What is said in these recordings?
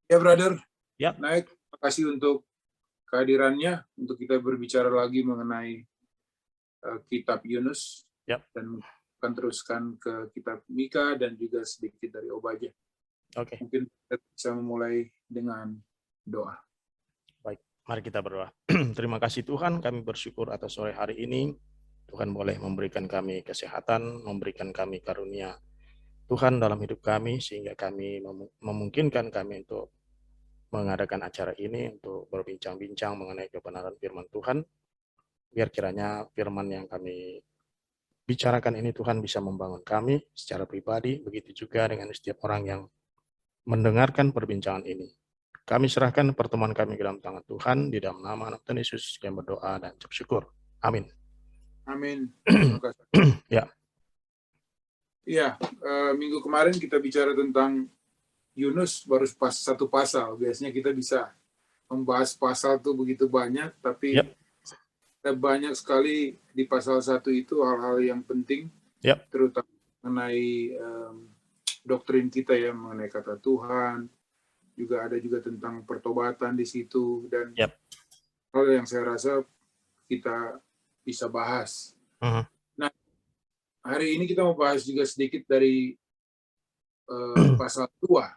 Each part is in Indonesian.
Ya, brother. Ya. Naik, terima kasih untuk kehadirannya, untuk kita berbicara lagi mengenai kitab Yunus. Ya. Dan akan teruskan ke kitab Mika dan juga sedikit dari Obadya. Oke. Mungkin kita bisa memulai dengan doa. Baik, mari kita berdoa. Terima kasih Tuhan, kami bersyukur atas sore hari ini. Tuhan boleh memberikan kami kesehatan, memberikan kami karunia Tuhan dalam hidup kami, sehingga kami memungkinkan kami untuk mengadakan acara ini, untuk berbincang-bincang mengenai kebenaran firman Tuhan. Biar kiranya firman yang kami bicarakan ini Tuhan bisa membangun kami secara pribadi, begitu juga dengan setiap orang yang mendengarkan perbincangan ini. Kami serahkan pertemuan kami ke dalam tangan Tuhan, di dalam nama Anak Tuhan Yesus, kami berdoa dan ucap syukur. Amin. Amin. Terima kasih. Ya. Iya, minggu kemarin kita bicara tentang Yunus baru satu pasal. Biasanya kita bisa membahas pasal tuh begitu banyak, tapi banyak sekali di pasal 1 itu hal-hal yang penting, terutama mengenai doktrin kita ya, mengenai kata Tuhan. Juga ada juga tentang pertobatan di situ, dan hal yang saya rasa kita bisa bahas. Nah, hari ini kita mau bahas juga sedikit dari pasal 2.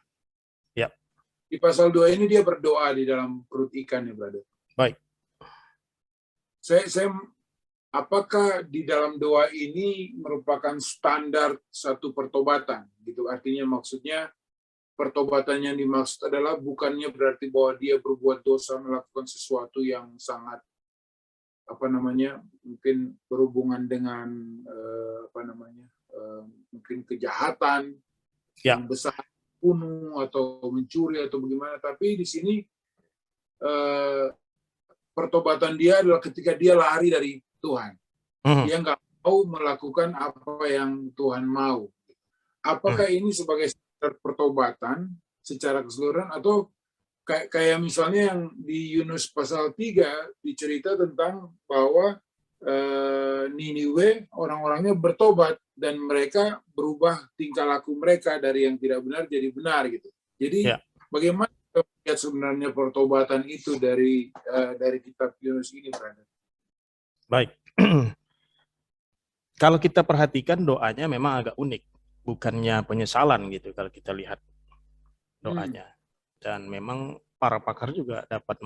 Di pasal 2 ini dia berdoa di dalam perut ikan ya, brother. Baik. Saya apakah di dalam doa ini merupakan standar satu pertobatan gitu? Artinya maksudnya pertobatan yang dimaksud adalah bukannya berarti bahwa dia berbuat dosa, melakukan sesuatu yang sangat mungkin berhubungan dengan mungkin kejahatan yang besar, bunuh atau mencuri atau bagaimana, tapi di sini pertobatan dia adalah ketika dia lari dari Tuhan. Dia nggak mau melakukan apa yang Tuhan mau. Apakah ini sebagai standar pertobatan secara keseluruhan, atau kayak misalnya yang di Yunus pasal 3 dicerita tentang bahwa Niniwe orang-orangnya bertobat dan mereka berubah tingkah laku mereka dari yang tidak benar jadi benar gitu. Jadi bagaimana kita melihat sebenarnya pertobatan itu dari kitab Yunus ini, brother? Baik. Kalau kita perhatikan doanya memang agak unik, bukannya penyesalan gitu kalau kita lihat doanya. Dan memang para pakar juga dapat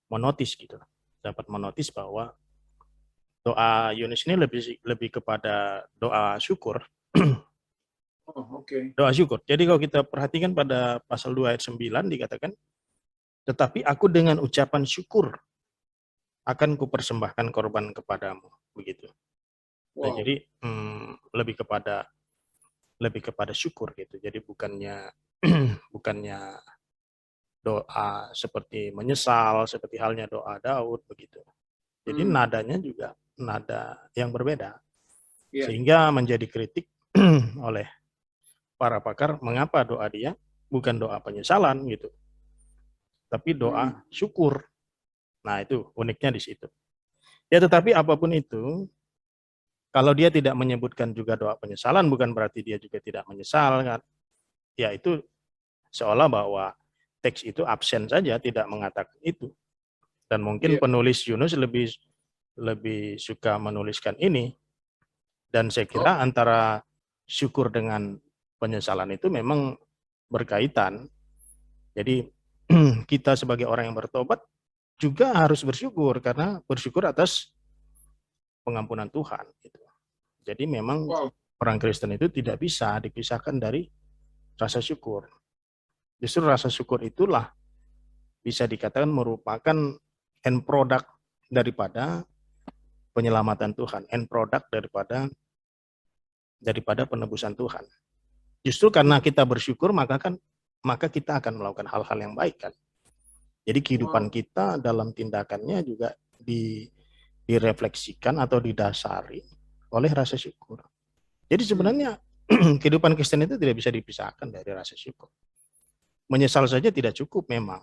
menotis gitu. Dapat menotis bahwa doa Yunus ini lebih kepada doa syukur. Doa syukur. Jadi kalau kita perhatikan pada pasal 2 ayat 9 dikatakan, tetapi aku dengan ucapan syukur akan kupersembahkan korban kepadamu, begitu. Nah, jadi lebih kepada syukur gitu. Jadi bukannya doa seperti menyesal, seperti halnya doa Daud begitu. Jadi nadanya juga nada yang berbeda. Sehingga menjadi kritik oleh para pakar, mengapa doa dia bukan doa penyesalan gitu, tapi doa syukur. Nah, itu uniknya di situ. Ya, tetapi apapun itu, kalau dia tidak menyebutkan juga doa penyesalan, bukan berarti dia juga tidak menyesal kan. Ya, itu seolah bahwa teks itu absen saja, tidak mengatakan itu. Dan mungkin penulis Yunus lebih suka menuliskan ini. Dan saya kira antara syukur dengan penyesalan itu memang berkaitan. Jadi kita sebagai orang yang bertobat juga harus bersyukur, karena bersyukur atas pengampunan Tuhan. Jadi memang orang Kristen itu tidak bisa dipisahkan dari rasa syukur. Justru rasa syukur itulah bisa dikatakan merupakan end product daripada penyelamatan Tuhan, end product daripada penebusan Tuhan. Justru karena kita bersyukur, maka kita akan melakukan hal-hal yang baik kan. Jadi kehidupan kita dalam tindakannya juga direfleksikan atau didasari oleh rasa syukur. Jadi sebenarnya kehidupan Kristen itu tidak bisa dipisahkan dari rasa syukur. Menyesal saja tidak cukup memang.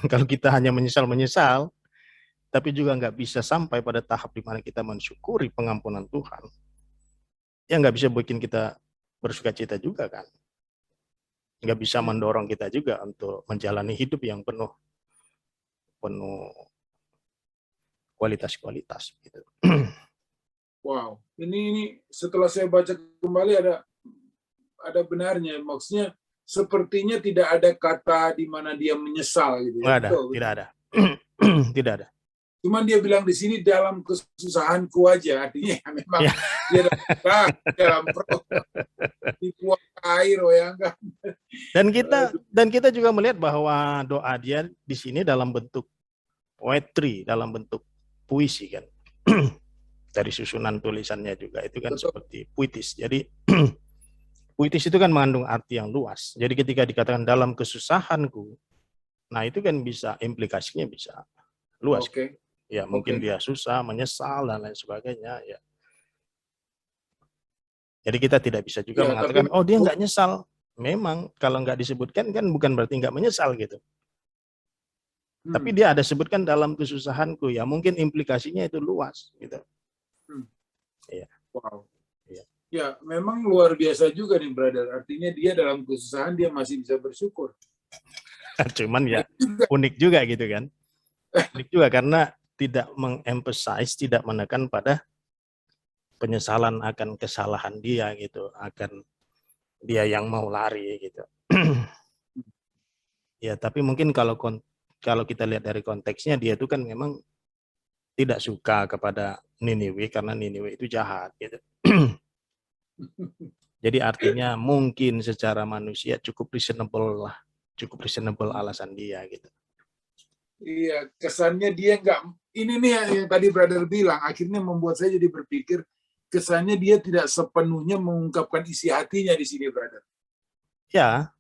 Kalau kita hanya menyesal, tapi juga nggak bisa sampai pada tahap di mana kita mensyukuri pengampunan Tuhan, ya nggak bisa bikin kita bersuka cita juga kan. nggak bisa mendorong kita juga untuk menjalani hidup yang penuh kualitas-kualitas gitu. Wow, ini setelah saya baca kembali ada benarnya, maksudnya sepertinya tidak ada kata di mana dia menyesal gitu ya. Nggak ada, Betul. tidak ada. Tidak ada. Cuman dia bilang di sini dalam kesusahanku aja, artinya memang Ya. dia dalam dibuang air ya enggak. Dan kita juga melihat bahwa doa dia di sini dalam bentuk poetry, dalam bentuk puisi kan. Dari susunan tulisannya juga itu kan Betul. seperti puitis. Jadi puitis itu kan mengandung arti yang luas. Jadi ketika dikatakan dalam kesusahanku, nah itu kan bisa implikasinya bisa luas. Oke. Ya mungkin dia susah, menyesal dan lain sebagainya. Ya. Jadi kita tidak bisa juga mengatakan, oh dia nggak nyesal. Memang kalau nggak disebutkan kan bukan berarti nggak menyesal gitu. Tapi dia ada sebutkan dalam kesusahanku, ya mungkin implikasinya itu luas gitu. Ya. Wow. Ya, memang luar biasa juga nih, brother. Artinya dia dalam kesusahan dia masih bisa bersyukur. Cuman ya unik juga gitu kan. Unik juga karena tidak mengemphasize, tidak menekan pada penyesalan akan kesalahan dia gitu, akan dia yang mau lari gitu. Ya, tapi mungkin kalau kita lihat dari konteksnya, dia itu kan memang tidak suka kepada Niniwe karena Niniwe itu jahat gitu. Jadi artinya mungkin secara manusia cukup reasonable lah, cukup reasonable alasan dia gitu. Iya, kesannya dia nggak, ini nih yang tadi brother bilang, akhirnya membuat saya jadi berpikir, kesannya dia tidak sepenuhnya mengungkapkan isi hatinya di sini, brother. Ya,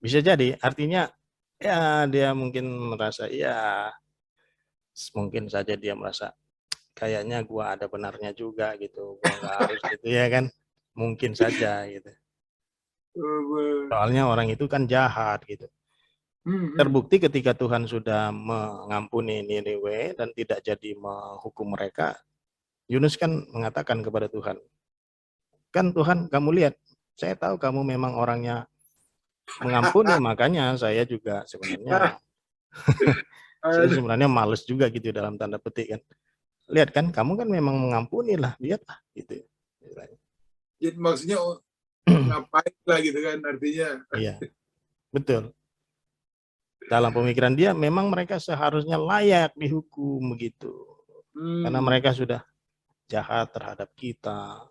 bisa jadi, artinya ya dia mungkin merasa, ya mungkin saja dia merasa, kayaknya gua ada benarnya juga gitu, gua nggak harus gitu ya kan, mungkin saja gitu. Soalnya orang itu kan jahat gitu. Terbukti ketika Tuhan sudah mengampuni Niniwe dan tidak jadi menghukum mereka, Yunus kan mengatakan kepada Tuhan, kan Tuhan kamu lihat, saya tahu kamu memang orangnya mengampuni, makanya saya juga sebenarnya males juga gitu dalam tanda petik kan. Lihat kan, kamu kan memang mengampuni lah, lihatlah gitu. Jadi maksudnya ngapain lah gitu kan artinya. Iya, betul. Dalam pemikiran dia memang mereka seharusnya layak dihukum begitu. Karena mereka sudah jahat terhadap kita.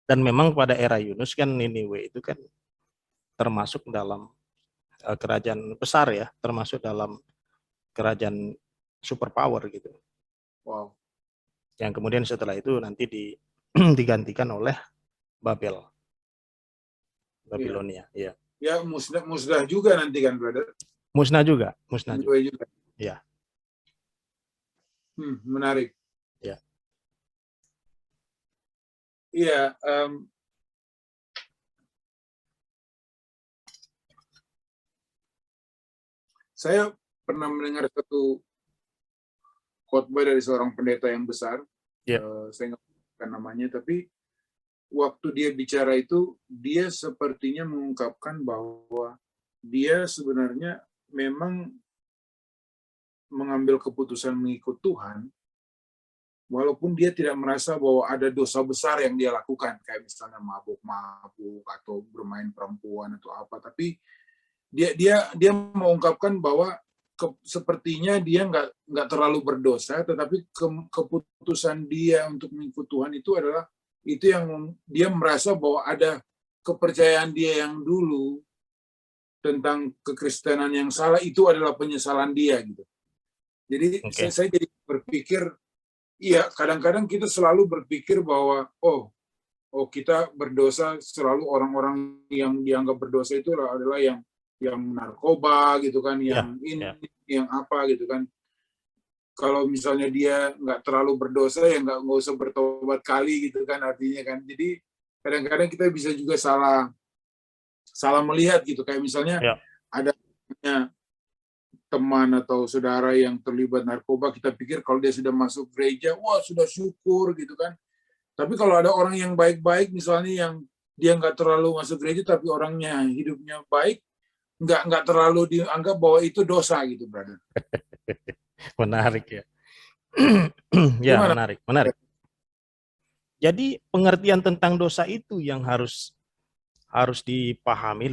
Dan memang pada era Yunus kan Niniwe itu kan termasuk dalam kerajaan besar ya, termasuk dalam kerajaan superpower gitu. Wow. Yang kemudian setelah itu nanti digantikan oleh Babilonia. Iya. Ya musnah juga nanti kan, brother. Musnah juga. Ya. Menarik. Ya. Iya. Saya pernah mendengar satu khotbah dari seorang pendeta yang besar. Saya nggak tahu namanya, tapi waktu dia bicara itu, dia sepertinya mengungkapkan bahwa dia sebenarnya memang mengambil keputusan mengikut Tuhan, walaupun dia tidak merasa bahwa ada dosa besar yang dia lakukan, kayak misalnya mabuk-mabuk atau bermain perempuan atau apa, tapi dia mengungkapkan bahwa sepertinya dia nggak terlalu berdosa, tetapi keputusan dia untuk mengikut Tuhan itu adalah itu yang dia merasa bahwa ada kepercayaan dia yang dulu tentang kekristenan yang salah, itu adalah penyesalan dia gitu. Jadi saya jadi berpikir, iya kadang-kadang kita selalu berpikir bahwa oh kita berdosa, selalu orang-orang yang dianggap berdosa itu adalah yang narkoba gitu kan, yang yang apa gitu kan. Kalau misalnya dia nggak terlalu berdosa, ya nggak usah bertobat kali gitu kan artinya kan. Jadi kadang-kadang kita bisa juga salah melihat gitu, kayak misalnya ada teman atau saudara yang terlibat narkoba, kita pikir kalau dia sudah masuk gereja, wah sudah syukur gitu kan. Tapi kalau ada orang yang baik-baik misalnya dia nggak terlalu masuk gereja tapi orangnya hidupnya baik, nggak terlalu dianggap bahwa itu dosa gitu, brother. Menarik ya. Ya, Gimana? menarik, menarik. Jadi pengertian tentang dosa itu yang harus dipahami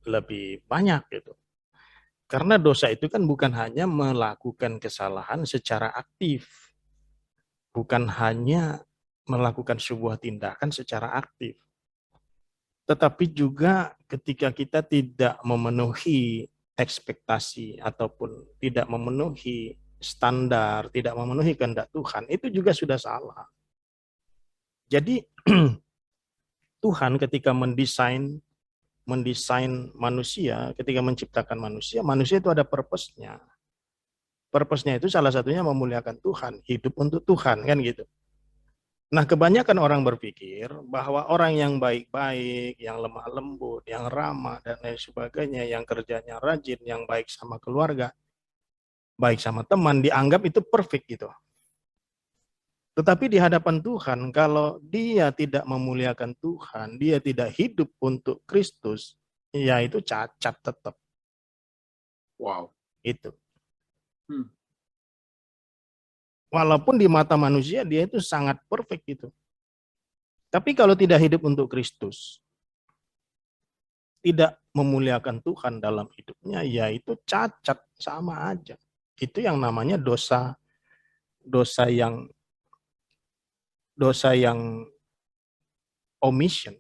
lebih banyak gitu. Karena dosa itu kan bukan hanya melakukan kesalahan secara aktif, bukan hanya melakukan sebuah tindakan secara aktif, tetapi juga ketika kita tidak memenuhi ekspektasi ataupun tidak memenuhi standar, tidak memenuhi kehendak Tuhan, itu juga sudah salah. Jadi Tuhan ketika mendesain manusia, ketika menciptakan manusia, manusia itu ada purpose-nya. Purpose-nya itu salah satunya memuliakan Tuhan, hidup untuk Tuhan, kan gitu. Nah, kebanyakan orang berpikir bahwa orang yang baik-baik, yang lemah lembut, yang ramah, dan lain sebagainya, yang kerjanya rajin, yang baik sama keluarga, baik sama teman, dianggap itu perfect gitu. Tetapi di hadapan Tuhan, kalau dia tidak memuliakan Tuhan, dia tidak hidup untuk Kristus, ya itu cacat tetap. Wow. Itu. Walaupun di mata manusia dia itu sangat perfect gitu. Tapi kalau tidak hidup untuk Kristus, tidak memuliakan Tuhan dalam hidupnya, ya itu cacat, sama aja. Itu yang namanya dosa yang omission.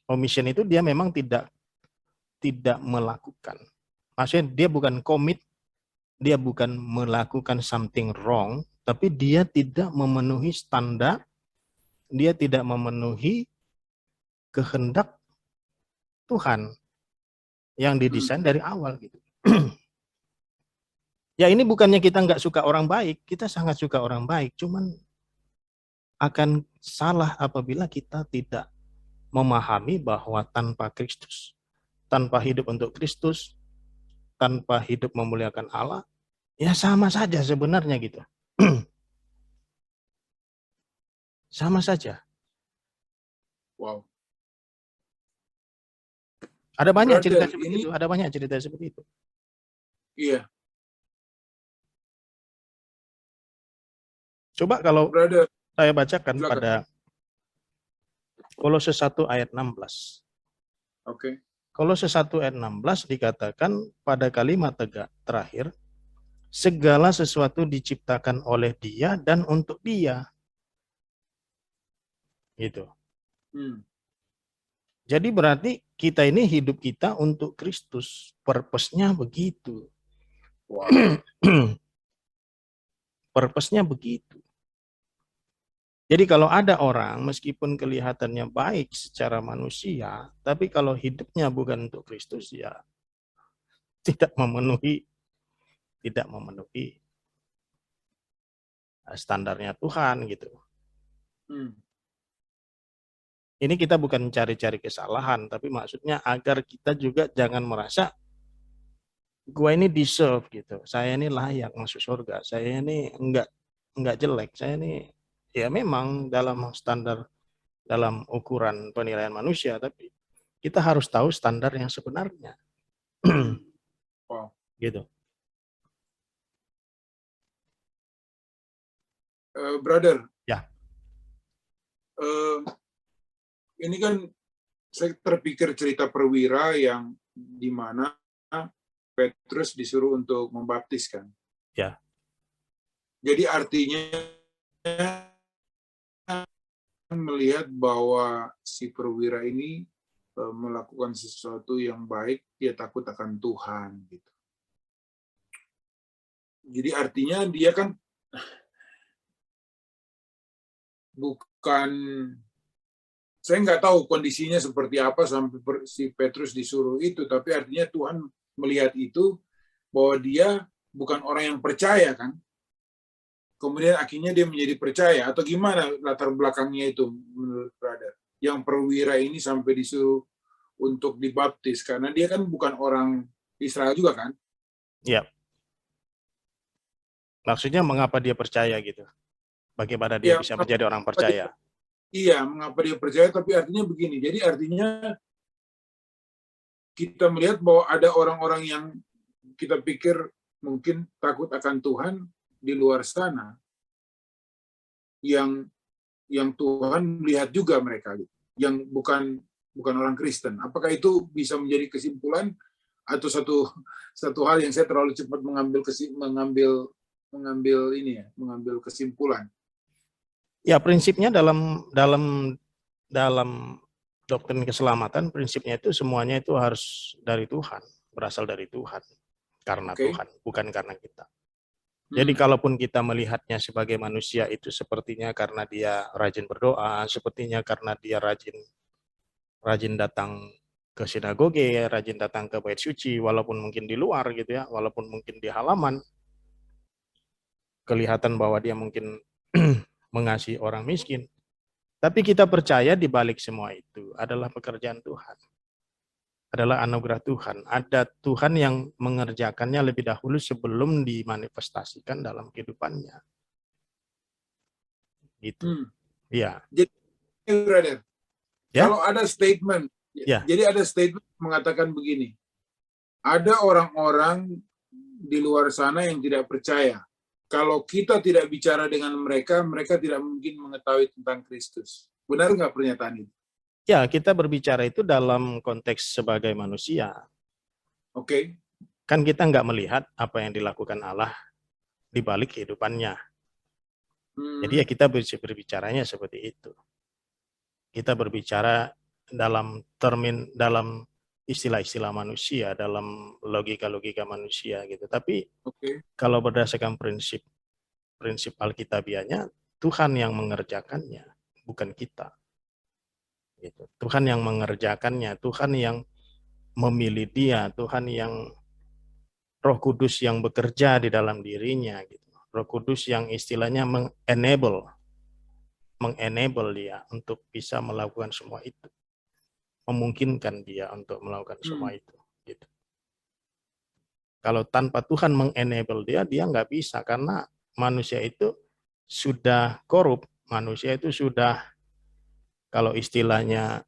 Omission itu dia memang tidak melakukan. Maksudnya dia bukan commit, dia bukan melakukan something wrong, tapi dia tidak memenuhi standar, dia tidak memenuhi kehendak Tuhan yang didesain dari awal gitu. Ya ini bukannya kita nggak suka orang baik, kita sangat suka orang baik, cuman akan salah apabila kita tidak memahami bahwa tanpa Kristus, tanpa hidup untuk Kristus, tanpa hidup memuliakan Allah, ya sama saja sebenarnya gitu. Sama saja. Wow. Ada banyak cerita seperti itu, ada banyak cerita seperti itu. Iya. Coba kalau saya bacakan pada Kolose 1 ayat 16. Oke. Kolose 1 ayat 16 dikatakan pada kalimat terakhir, segala sesuatu diciptakan oleh Dia dan untuk Dia. Gitu. Jadi berarti kita ini hidup kita untuk Kristus. Purpose-nya begitu. Wow. Purpose-nya begitu. Jadi kalau ada orang meskipun kelihatannya baik secara manusia, tapi kalau hidupnya bukan untuk Kristus, ya tidak memenuhi standarnya Tuhan gitu. Ini kita bukan cari-cari kesalahan, tapi maksudnya agar kita juga jangan merasa gue ini deserve gitu, saya ini layak masuk surga, saya ini enggak jelek, saya ini ya memang dalam standar, dalam ukuran penilaian manusia, tapi kita harus tahu standar yang sebenarnya. Wow. Gitu. Brother. Ya. Ini kan saya terpikir cerita perwira yang di mana Petrus disuruh untuk membaptiskan. Ya. Jadi artinya melihat bahwa si perwira ini melakukan sesuatu yang baik, dia takut akan Tuhan gitu. Jadi artinya dia kan bukan, saya nggak tahu kondisinya seperti apa sampai si Petrus disuruh itu, tapi artinya Tuhan melihat itu bahwa dia bukan orang yang percaya kan. Kemudian akhirnya dia menjadi percaya, atau gimana latar belakangnya itu menurut brother? Yang perwira ini sampai disuruh untuk dibaptis, karena dia kan bukan orang Israel juga kan? Iya. Maksudnya mengapa dia percaya gitu? Bagaimana dia bisa menjadi orang percaya? Iya, mengapa dia percaya, tapi artinya begini. Jadi artinya kita melihat bahwa ada orang-orang yang kita pikir mungkin takut akan Tuhan di luar sana, yang Tuhan melihat juga mereka, yang bukan orang Kristen. Apakah itu bisa menjadi kesimpulan atau satu hal yang saya terlalu cepat mengambil kesimpulan? Ya, prinsipnya dalam doktrin keselamatan, prinsipnya itu semuanya itu harus dari Tuhan, berasal dari Tuhan, karena Tuhan, bukan karena kita. Jadi kalaupun kita melihatnya sebagai manusia itu sepertinya karena dia rajin berdoa, sepertinya karena dia rajin datang ke sinagoge, rajin datang ke bait suci, walaupun mungkin di luar gitu ya, walaupun mungkin di halaman, kelihatan bahwa dia mungkin mengasihi orang miskin. Tapi kita percaya di balik semua itu adalah pekerjaan Tuhan. Adalah anugerah Tuhan. Ada Tuhan yang mengerjakannya lebih dahulu sebelum dimanifestasikan dalam kehidupannya. Gitu. Iya. Jadi, brother, Ya? kalau ada statement, Ya. jadi ada statement mengatakan begini, ada orang-orang di luar sana yang tidak percaya. Kalau kita tidak bicara dengan mereka, mereka tidak mungkin mengetahui tentang Kristus. Benar nggak pernyataan itu? Ya, kita berbicara itu dalam konteks sebagai manusia. Oke. Kan kita nggak melihat apa yang dilakukan Allah di balik kehidupannya. Jadi ya kita berbicaranya seperti itu. Kita berbicara dalam istilah-istilah manusia, dalam logika-logika manusia gitu. Tapi kalau berdasarkan prinsip Alkitabiahnya, Tuhan yang mengerjakannya, bukan kita. Gitu. Tuhan yang mengerjakannya, Tuhan yang memilih dia, Tuhan yang Roh Kudus yang bekerja di dalam dirinya. Gitu. Roh Kudus yang istilahnya mengenable dia untuk bisa melakukan semua itu. Memungkinkan dia untuk melakukan semua itu. Gitu. Kalau tanpa Tuhan mengenable dia nggak bisa, karena manusia itu sudah korup, manusia itu sudah, kalau istilahnya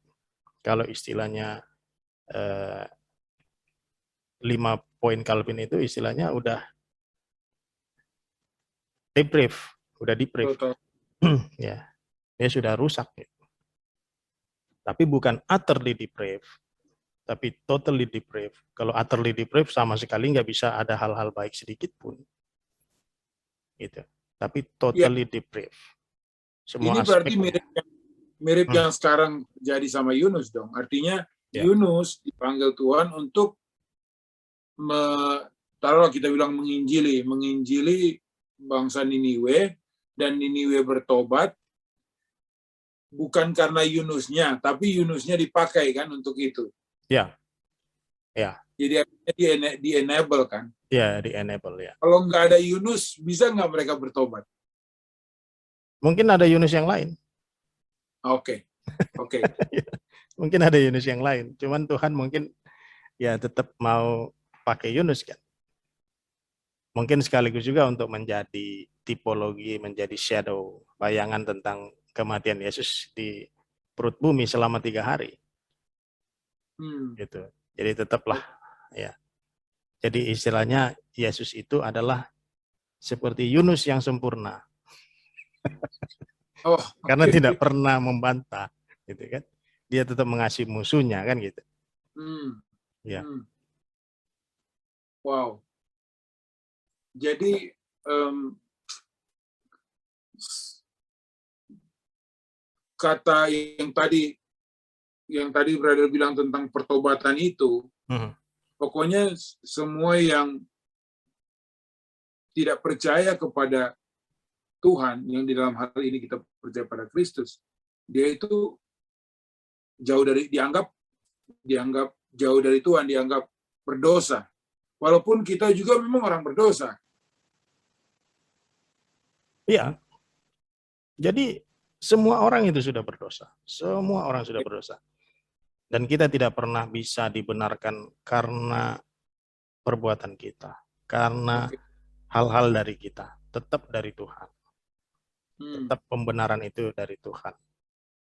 5 poin Calvin itu istilahnya udah depraved, ya, dia sudah rusak. Gitu. Tapi bukan utterly depraved, tapi totally depraved. Kalau utterly depraved sama sekali nggak bisa ada hal-hal baik sedikit pun. Gitu. Tapi totally depraved. Semua ini berarti mirip yang sekarang jadi sama Yunus dong. Artinya Yunus dipanggil Tuhan untuk taruhlah kita bilang menginjili bangsa Niniwe, dan Niniwe bertobat, bukan karena Yunusnya, tapi Yunusnya dipakai kan untuk itu. Ya. Ya. Jadi di-enable kan? Ya, di-enable ya. Kalau nggak ada Yunus, bisa nggak mereka bertobat? Mungkin ada Yunus yang lain. Oke. Mungkin ada Yunus yang lain. Cuman Tuhan mungkin ya tetap mau pakai Yunus kan. Mungkin sekaligus juga untuk menjadi tipologi, menjadi shadow, bayangan tentang kematian Yesus di perut bumi selama 3 hari. Gitu. Jadi tetaplah ya. Jadi istilahnya Yesus itu adalah seperti Yunus yang sempurna. Karena tidak pernah membantah, gitu kan? Dia tetap mengasihi musuhnya kan gitu. Ya. Wow. Jadi kata yang tadi brother bilang tentang pertobatan itu, pokoknya semua yang tidak percaya kepada Tuhan, yang di dalam hal ini kita percaya pada Kristus, dia itu dianggap jauh dari Tuhan, dianggap berdosa. Walaupun kita juga memang orang berdosa. Iya. Jadi semua orang itu sudah berdosa. Semua orang sudah berdosa. Dan kita tidak pernah bisa dibenarkan karena perbuatan kita. Karena hal-hal dari kita. Tetap dari Tuhan. Tetap pembenaran itu dari Tuhan.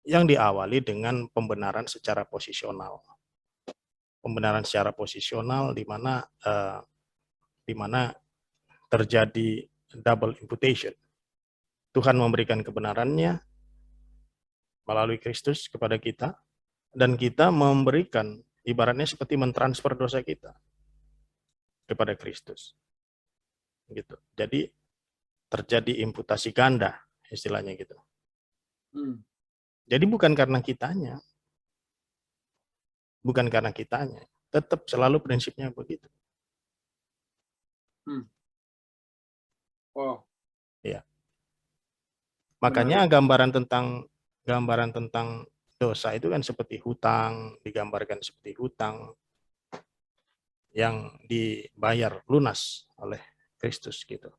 yang diawali dengan pembenaran secara posisional. Pembenaran secara posisional di mana terjadi double imputation. Tuhan memberikan kebenarannya melalui Kristus kepada kita, dan kita memberikan, ibaratnya seperti mentransfer dosa kita kepada Kristus. Gitu. Jadi terjadi imputasi ganda, istilahnya gitu. Jadi bukan karena kitanya, tetap selalu prinsipnya begitu. Wow. Ya. Makanya gambaran tentang dosa itu kan seperti hutang, digambarkan seperti hutang yang dibayar lunas oleh Kristus gitu.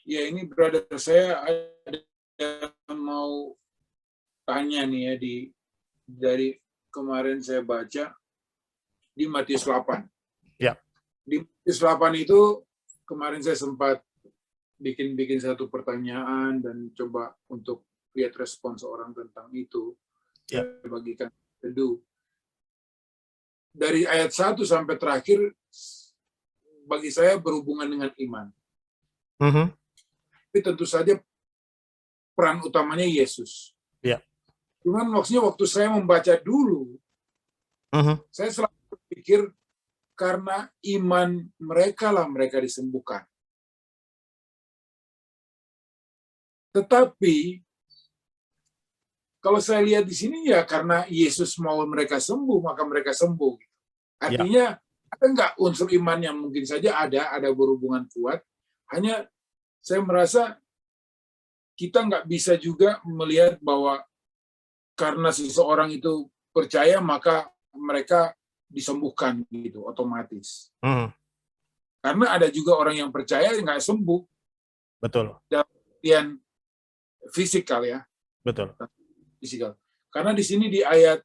Ya, ini brother, saya ada mau tanya nih ya, dari kemarin saya baca di Matius 8. Ya. Di Matius 8 itu kemarin saya sempat bikin satu pertanyaan dan coba untuk lihat respon seorang tentang itu. Ya. Saya bagikan teduh. Dari ayat 1 sampai terakhir bagi saya berhubungan dengan iman. Tapi tentu saja peran utamanya Yesus. Ya. Cuman maksudnya waktu saya membaca dulu, saya selalu berpikir karena iman mereka lah mereka disembuhkan. Tetapi kalau saya lihat di sini ya karena Yesus mau mereka sembuh, maka mereka sembuh. Artinya ada nggak unsur iman yang mungkin saja ada berhubungan kuat. Hanya saya merasa kita nggak bisa juga melihat bahwa karena seseorang itu percaya maka mereka disembuhkan gitu otomatis. Karena ada juga orang yang percaya nggak sembuh. Betul. Dalam artian fisikal ya. Betul. Fisikal. Karena di sini di ayat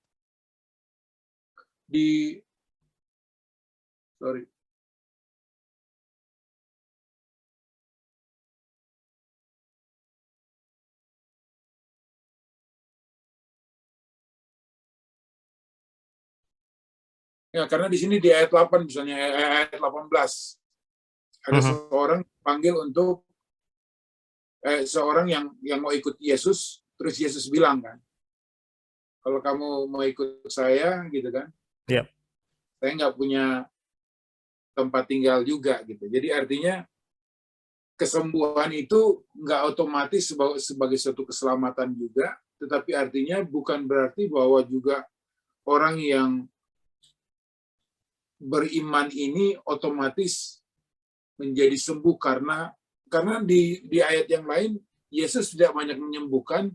ya, karena di sini di ayat 8 misalnya ayat 18 ada seorang panggil untuk seorang yang mau ikut Yesus, terus Yesus bilang kan, kalau kamu mau ikut saya gitu kan, saya nggak punya tempat tinggal juga gitu. Jadi artinya kesembuhan itu nggak otomatis sebagai suatu keselamatan juga, tetapi artinya bukan berarti bahwa juga orang yang beriman ini otomatis menjadi sembuh karena di ayat yang lain Yesus tidak banyak menyembuhkan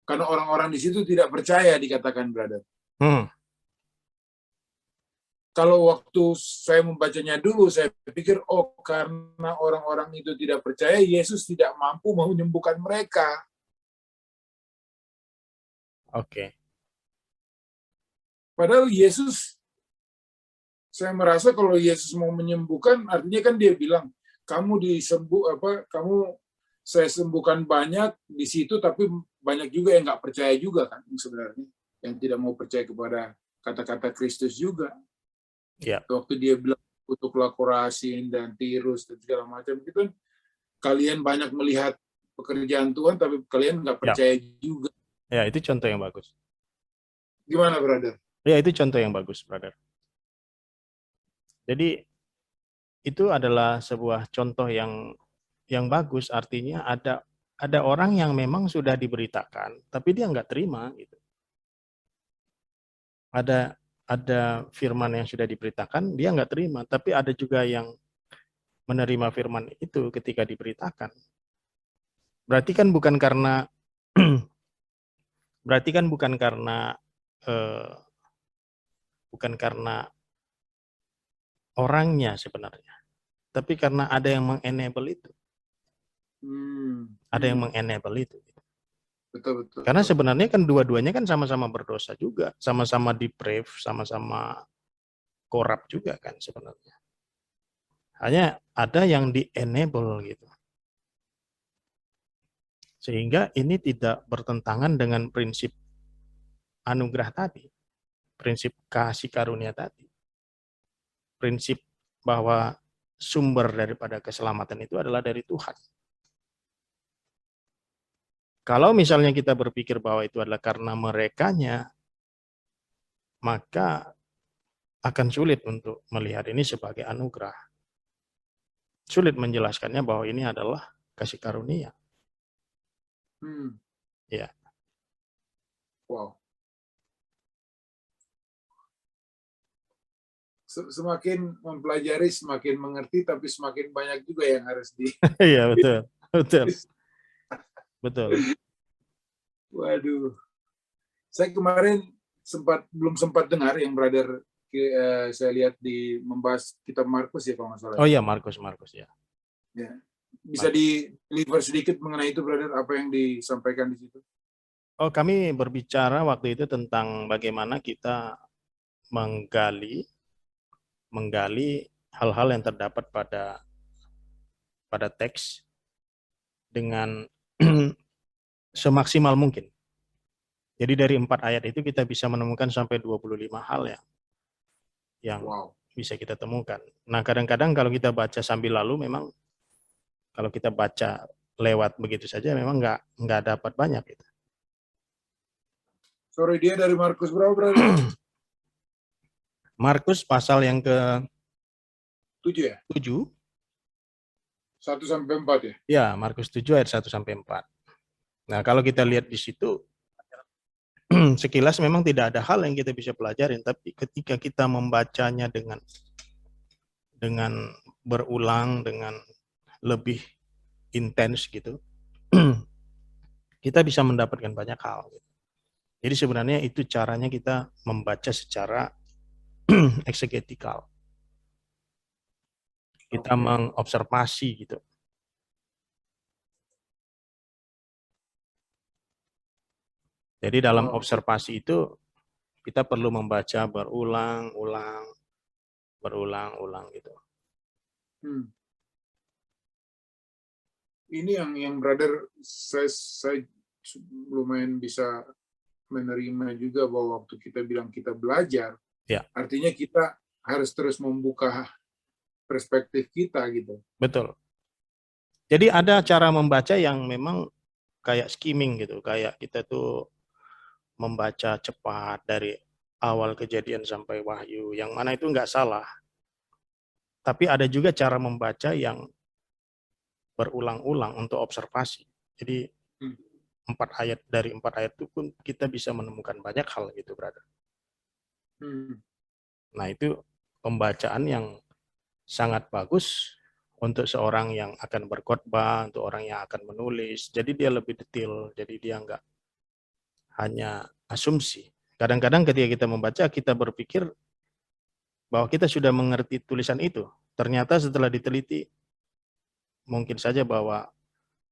karena orang-orang di situ tidak percaya, dikatakan brother. Kalau waktu saya membacanya dulu saya pikir karena orang-orang itu tidak percaya Yesus tidak mampu menyembuhkan mereka. Oke. Padahal Yesus, saya merasa kalau Yesus mau menyembuhkan artinya kan dia bilang kamu saya sembuhkan banyak di situ, tapi banyak juga yang nggak percaya juga kan sebenarnya, yang tidak mau percaya kepada kata-kata Kristus juga. Ya. Waktu dia bilang kutuklah Korasin dan Tirus dan segala macam itu kan kalian banyak melihat pekerjaan Tuhan, tapi kalian nggak percaya juga. Ya, itu contoh yang bagus. Gimana, brother? Ya, itu contoh yang bagus, brother. Jadi itu adalah sebuah contoh yang bagus, artinya ada orang yang memang sudah diberitakan tapi dia nggak terima gitu. Ada firman yang sudah diberitakan dia nggak terima, tapi ada juga yang menerima firman itu ketika diberitakan. Berarti kan bukan karena orangnya sebenarnya, tapi karena ada yang mengenable itu. Ada yang mengenable itu. Betul. Karena sebenarnya kan dua-duanya kan sama-sama berdosa juga, sama-sama depraved, sama-sama korup juga kan sebenarnya. Hanya ada yang di-enable gitu. Sehingga ini tidak bertentangan dengan prinsip anugerah tadi, prinsip kasih karunia tadi. Prinsip bahwa sumber daripada keselamatan itu adalah dari Tuhan. Kalau misalnya kita berpikir bahwa itu adalah karena merekanya, maka akan sulit untuk melihat ini sebagai anugerah. Sulit menjelaskannya bahwa ini adalah kasih karunia. Ya. Wow. Semakin mempelajari, semakin mengerti, tapi semakin banyak juga yang harus di. Iya, betul. Betul. Betul. Waduh. Saya kemarin belum sempat dengar yang brother saya lihat di membahas kitab Markus ya kalau nggak salah. Oh iya, Markus ya. Ya. Bisa di-deliver sedikit mengenai itu brother, apa yang disampaikan di situ? Oh, kami berbicara waktu itu tentang bagaimana kita menggali hal-hal yang terdapat pada teks dengan semaksimal mungkin. Jadi dari 4 ayat itu kita bisa menemukan sampai 25 hal yang bisa kita temukan. Nah, kadang-kadang kalau kita baca sambil lalu, memang kalau kita baca lewat begitu saja memang nggak dapat banyak gitu. Sorry, dia dari Markus berapa berarti? Markus pasal yang ke 7 ya? 7. 1 sampai 4 ya? Ya, Markus 7 ayat 1 sampai 4. Nah, kalau kita lihat di situ, sekilas memang tidak ada hal yang kita bisa pelajarin, tapi ketika kita membacanya dengan berulang, dengan lebih intens gitu, kita bisa mendapatkan banyak hal. Jadi sebenarnya itu caranya kita membaca secara eksegetikal. Kita mengobservasi gitu. Jadi dalam observasi itu kita perlu membaca berulang-ulang gitu. Ini yang brother saya lumayan bisa menerima juga bahwa waktu kita bilang kita belajar, ya. Artinya kita harus terus membuka perspektif kita gitu. Betul. Jadi ada cara membaca yang memang kayak skimming gitu, kayak kita tuh membaca cepat dari awal kejadian sampai wahyu, yang mana itu nggak salah. Tapi ada juga cara membaca yang berulang-ulang untuk observasi. Jadi 4 ayat itu pun kita bisa menemukan banyak hal gitu, brother. Nah, itu pembacaan yang sangat bagus untuk seorang yang akan berkhotbah, untuk orang yang akan menulis. Jadi dia lebih detail, jadi dia nggak hanya asumsi. Kadang-kadang ketika kita membaca, kita berpikir bahwa kita sudah mengerti tulisan itu. Ternyata setelah diteliti, mungkin saja bahwa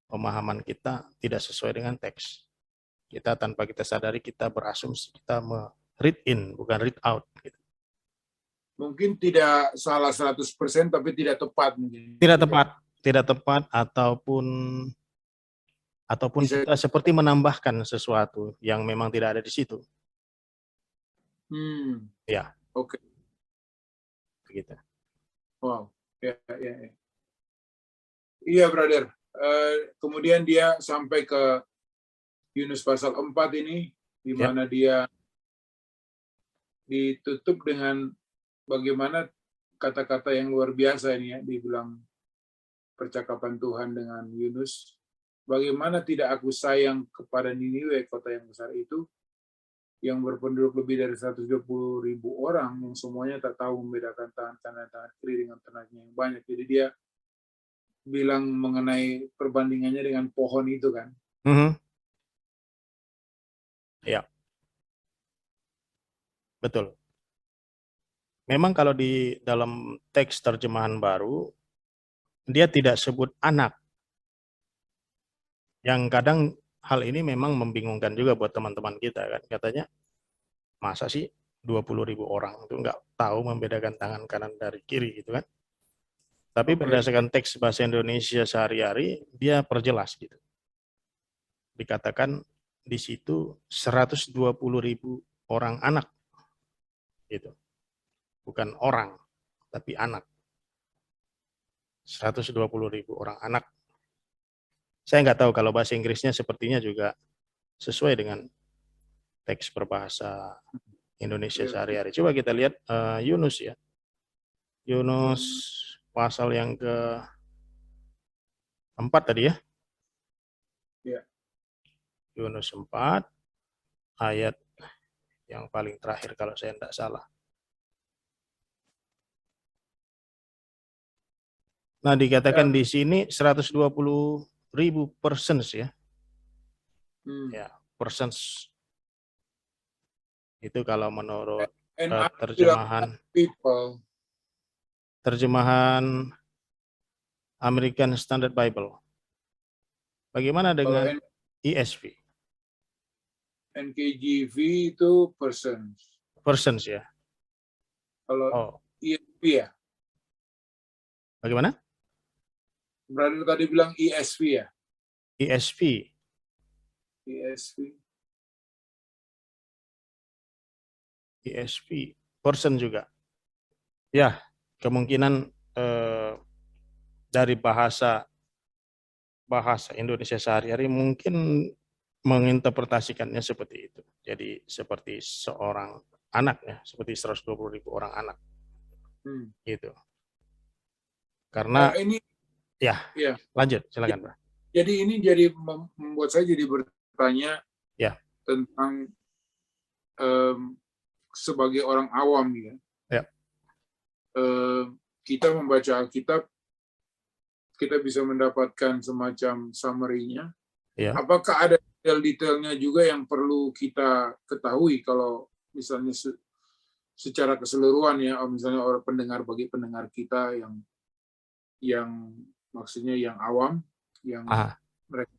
pemahaman kita tidak sesuai dengan teks. Kita tanpa kita sadari, kita berasumsi, kita read in, bukan read out. Gitu. Mungkin tidak salah 100%, tapi tidak tepat. Mungkin. Tidak tepat, ataupun kita seperti menambahkan sesuatu yang memang tidak ada di situ. Ya. Oke. Begitu. Wow. Ya. Iya, brother. Kemudian dia sampai ke Yunus pasal 4 ini, di mana dia ditutup dengan bagaimana kata-kata yang luar biasa ini ya, dibilang percakapan Tuhan dengan Yunus. Bagaimana tidak aku sayang kepada Niniwe, kota yang besar itu, yang berpenduduk lebih dari 120.000 orang, yang semuanya tak tahu membedakan tangan kanan dan tangan kiri dengan tenaganya yang banyak. Jadi dia bilang mengenai perbandingannya dengan pohon itu kan. Ya. Betul. Memang kalau di dalam teks terjemahan baru, dia tidak sebut anak. Yang kadang hal ini memang membingungkan juga buat teman-teman kita kan. Katanya, masa sih 20.000 orang itu nggak tahu membedakan tangan kanan dari kiri gitu kan. Tapi berdasarkan teks bahasa Indonesia sehari-hari, dia perjelas gitu. Dikatakan di situ 120.000 orang anak, gitu. Bukan orang, tapi anak. 120.000 orang anak. Saya nggak tahu kalau bahasa Inggrisnya sepertinya juga sesuai dengan teks berbahasa Indonesia sehari-hari. Coba kita lihat Yunus ya. Yunus pasal yang ke-4 tadi ya. Yunus 4 ayat yang paling terakhir kalau saya tidak salah. Nah, dikatakan di sini 120.000 persons ya. Ya, persons. Itu kalau menurut terjemahan American Standard Bible. Bagaimana dengan ESV? NKJV itu persons. Persons ya. Kalau ESV ya? Bagaimana? Brother tadi bilang ESV ya? ESV. ESV. Person juga. Ya, kemungkinan dari bahasa Indonesia sehari-hari mungkin menginterpretasikannya seperti itu. Jadi seperti seorang anak ya, seperti 120.000 orang anak. Gitu. Karena ya, lanjut silakan Pak. Jadi ini jadi membuat saya jadi bertanya tentang sebagai orang awam ya. Kita membaca Alkitab, kita bisa mendapatkan semacam summary-nya. Apakah ada detail-detailnya juga yang perlu kita ketahui kalau misalnya secara keseluruhan ya, misalnya orang pendengar, bagi pendengar kita yang maksudnya yang awam, yang mereka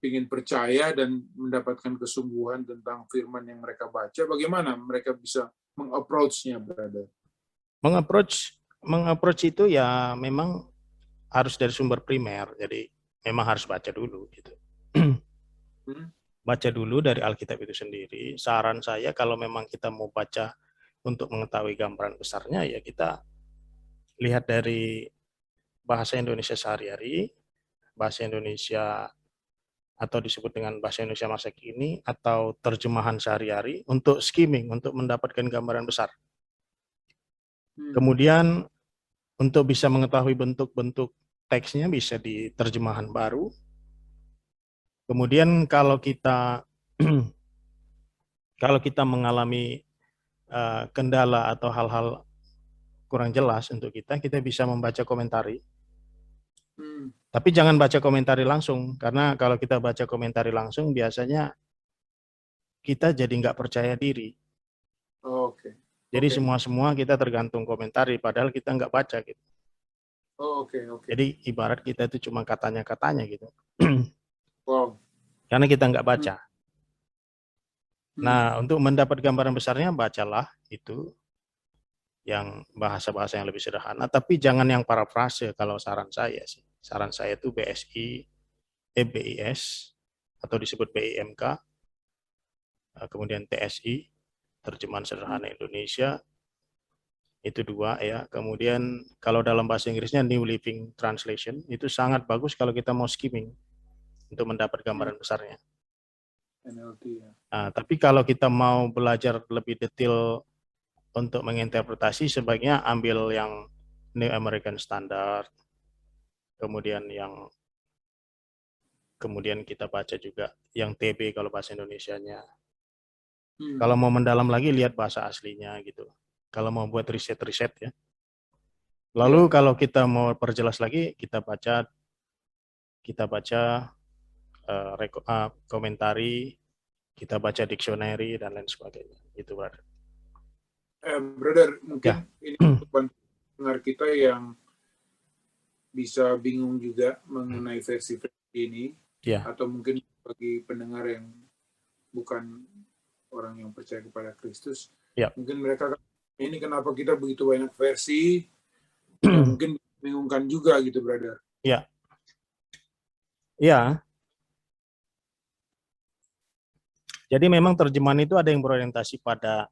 ingin percaya dan mendapatkan kesungguhan tentang firman yang mereka baca, bagaimana mereka bisa meng-approach-nya, brother? Meng-approach itu ya memang harus dari sumber primer, jadi memang harus baca dulu gitu. Baca dulu dari Alkitab itu sendiri. Saran saya kalau memang kita mau baca untuk mengetahui gambaran besarnya, ya kita lihat dari bahasa Indonesia sehari-hari, bahasa Indonesia atau disebut dengan bahasa Indonesia masa kini, atau terjemahan sehari-hari untuk skimming, untuk mendapatkan gambaran besar. Kemudian untuk bisa mengetahui bentuk-bentuk teksnya bisa di terjemahan baru. Kemudian kalau kita mengalami kendala atau hal-hal kurang jelas untuk kita bisa membaca komentari. Tapi jangan baca komentari langsung, karena kalau kita baca komentari langsung biasanya kita jadi nggak percaya diri. Jadi semua kita tergantung komentari, padahal kita nggak baca gitu. Jadi ibarat kita itu cuma katanya-katanya gitu. Karena kita nggak baca. Nah, untuk mendapat gambaran besarnya, bacalah itu yang bahasa-bahasa yang lebih sederhana, tapi jangan yang parafrase kalau saran saya sih. Saran saya itu BSI, BIS, atau disebut BIMK, kemudian TSI, terjemahan sederhana Indonesia, itu 2 ya. Kemudian kalau dalam bahasa Inggrisnya New Living Translation, itu sangat bagus kalau kita mau skimming untuk mendapat gambaran besarnya. Nah, tapi kalau kita mau belajar lebih detail untuk menginterpretasi, sebaiknya ambil yang New American Standard, kemudian kita baca juga yang TB kalau bahasa Indonesianya. Kalau mau mendalam lagi, lihat bahasa aslinya gitu. Kalau mau buat riset-riset ya. Lalu kalau kita mau perjelas lagi, kita baca komentari, kita baca dictionary dan lain sebagainya. Itu brother. Brother, mungkin ini untuk pendengar kita yang bisa bingung juga mengenai versi ini, atau mungkin bagi pendengar yang bukan orang yang percaya kepada Kristus, mungkin mereka ini kenapa kita begitu banyak versi, Ya, mungkin bingungkan juga gitu, brother. Ya, ya. Jadi memang terjemahan itu ada yang berorientasi pada